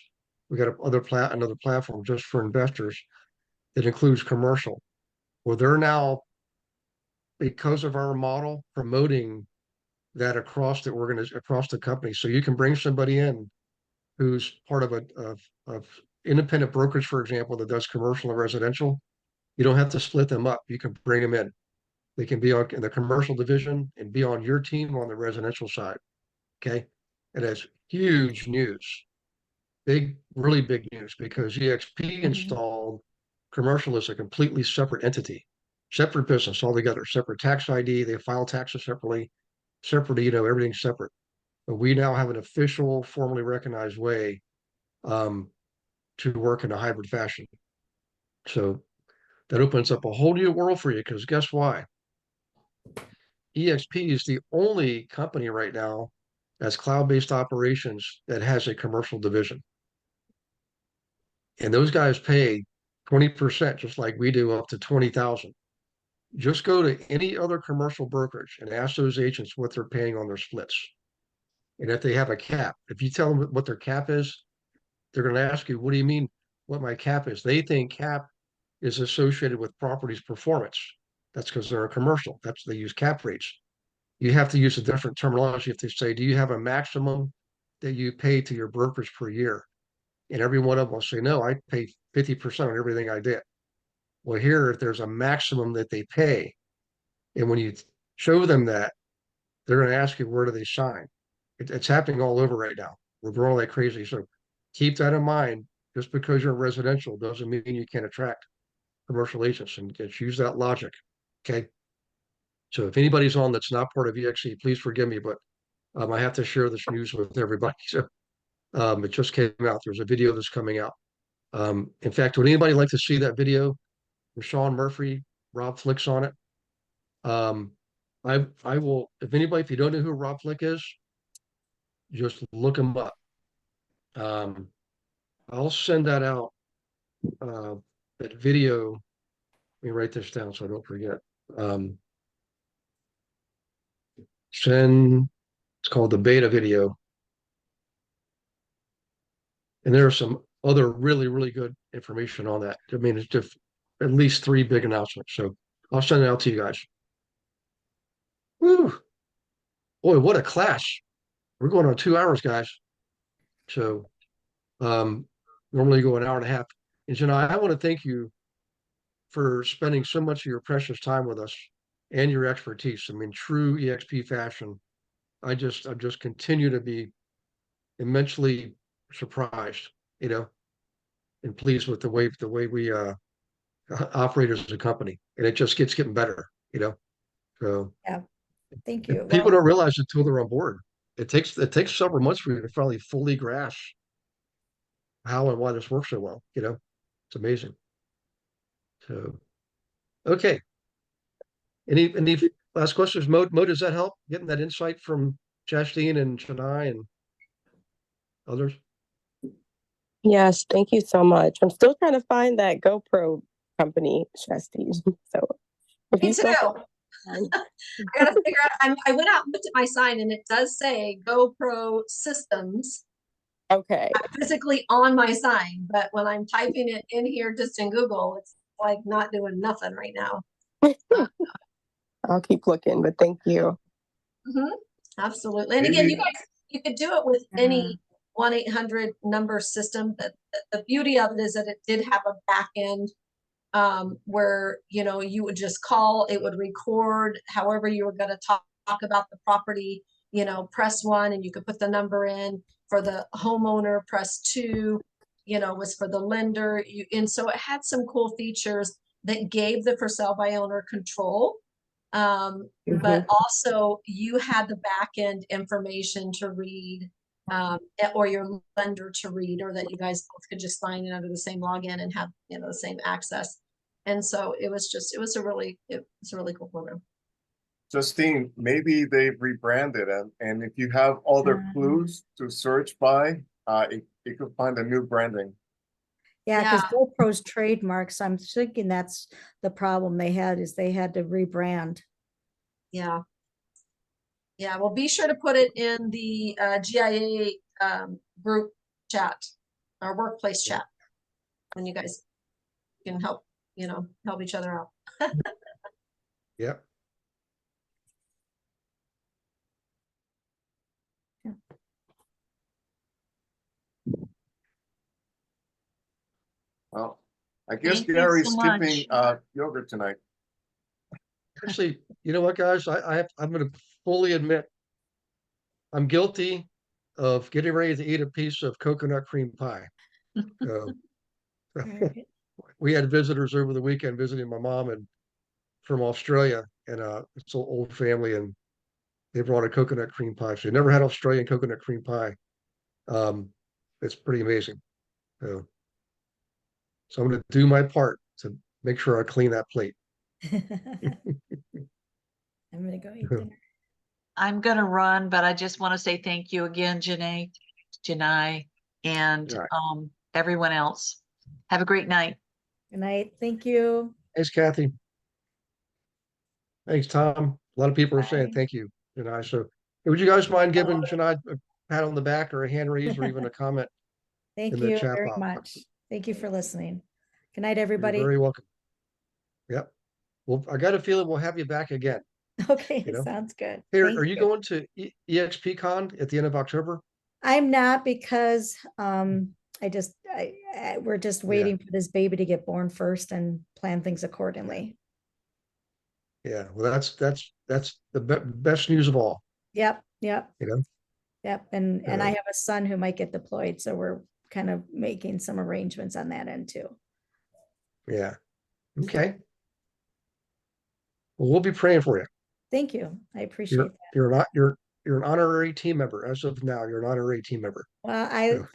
We got another platform just for investors that includes commercial. Well, they're now, because of our model, promoting that across the company. So you can bring somebody in who's part of of independent brokerage, for example, that does commercial and residential. You don't have to split them up. You can bring them in. They can be in the commercial division and be on your team on the residential side. Okay. And that's huge news. Really big news because EXP installed commercial as a completely separate entity. separate business altogether, separate tax ID. They file taxes separately, separate, everything's separate. But we now have an official, formally recognized way to work in a hybrid fashion. So that opens up a whole new world for you, because guess why? EXP is the only company right now that's cloud-based operations that has a commercial division. And those guys pay 20%, just like we do, up to 20,000. Just go to any other commercial brokerage and ask those agents what they're paying on their splits. And if they have a cap, if you tell them what their cap is, they're going to ask you, what do you mean what my cap is? They think cap is associated with property's performance. That's because they're a commercial. They use cap rates. You have to use a different terminology if they say, do you have a maximum that you pay to your brokerage per year? And every one of them will say, no, I pay 50% on everything I did. Well, here, if there's a maximum that they pay, and when you show them that, they're going to ask you, where do they sign? It's happening all over right now. We're growing like crazy. So keep that in mind. Just because you're residential doesn't mean you can't attract commercial agents, and just use that logic. Okay. So if anybody's on that's not part of EXE, please forgive me, but I have to share this news with everybody. So it just came out. There's a video that's coming out. In fact, would anybody like to see that video? Sean Murphy, Rob Flick's on it. I will, if you don't know who Rob Flick is, just look him up. I'll send that out. That video. Let me write this down so I don't forget. It's called the beta video. And there are some other really, really good information on that. I mean, it's just at least 3 big announcements. So I'll send it out to you guys. Woo. Boy, what a clash. We're going on 2 hours, guys. So normally go an hour and a half. And Janai, I want to thank you for spending so much of your precious time with us and your expertise. I mean, true EXP fashion. I just continue to be immensely surprised, and pleased with the way we operate as a company. And it just keeps getting better, So Yeah, thank you. People don't realize it until they're on board. It takes several months for you to finally fully grasp how and why this works so well. It's amazing. So, okay. Any last questions? Mo, does that help getting that insight from Justine and Chennai and others? Yes, thank you so much. I'm still trying to find that GoPro company, Shasti. So if Me you too. still I gotta figure out. I went out and looked at my sign, and it does say GoPro Systems. Okay. Physically on my sign, but when I'm typing it in here just in Google, it's like not doing nothing right now. I'll keep looking, but thank you. Absolutely. And again, you could do it with any 1-800 number system. The beauty of it is that it did have a back end where you would just call, it would record however you were going to talk about the property, press 1 and you could put the number in. For the homeowner, press 2, was for the lender. And so it had some cool features that gave the for sale by owner control. But also you had the back end information to read, or your lender to read, or that you guys both could just sign in under the same login and have, the same access. And so it was a really cool program. Justine, maybe they've rebranded and if you have other clues to search by, it could find a new branding. Yeah, because GoPro's trademarks, I'm thinking that's the problem they had, is they had to rebrand. Yeah. Yeah, well, be sure to put it in the GIA group chat, our workplace chat, and you guys can help each other out. Yep. Well, I guess Thank you Gary's so skipping much. yogurt tonight. Actually, you know what, guys? I'm going to fully admit I'm guilty of getting ready to eat a piece of coconut cream pie. So, we had visitors over the weekend visiting my mom, and from Australia, and it's an old family, and they brought a coconut cream pie. So they never had Australian coconut cream pie. It's pretty amazing. So I'm going to do my part to make sure I clean that plate. I'm gonna go eat dinner. I'm gonna run, but I just want to say thank you again, Janai, and Right. everyone else. Have a great night. Good night. Thank you. Thanks, Kathy. Thanks, Tom. A lot of people are saying Bye. thank you, Janai. So would you guys mind giving Janai a pat on the back or a hand raise or even a comment Thank in the you chat very box? much. Thank you for listening. Good night, You're everybody. very welcome. Yep. Well, I got a feeling we'll have you back again. Okay, You know? sounds good. Hey, Thank are you you. going to EXPCon at the end of October? I'm not because we're just Yeah. waiting for this baby to get born first and plan things accordingly. Yeah. Well, that's the best news of all. Yep. You know? Yep. And Yeah. I have a son who might get deployed, so we're kind of making some arrangements on that end too. Yeah. Okay. Well, we'll be praying for you. Thank you. I appreciate that. You're an honorary team member as of now. You're an honorary team member. Well, So,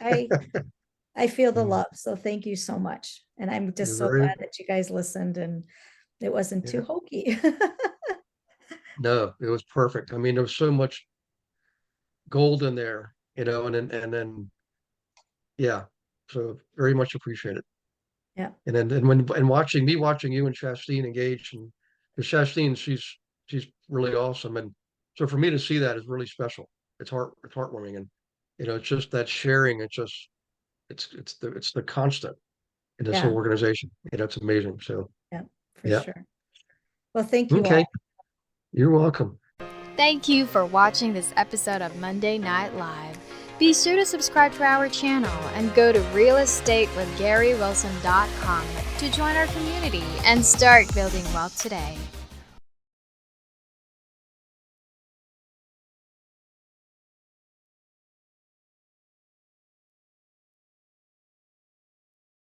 I feel the love, so thank you so much. And I'm just You're so very- glad that you guys listened and it wasn't too Yeah. hokey. No, it was perfect. I mean, there was so much gold in there, and then yeah. So very much appreciate it. Yeah. And watching you and Shastine engage, and Shastine, she's really awesome. And so for me to see that is really special. It's heartwarming. And it's just that sharing, it's the constant in this whole Yeah. organization. It's amazing. So Yeah, for yeah. sure. Well, thank you Okay. all. You're welcome. Thank you for watching this episode of Monday Night Live. Be sure to subscribe to our channel and go to realestatewithgarywilson.com to join our community and start building wealth today.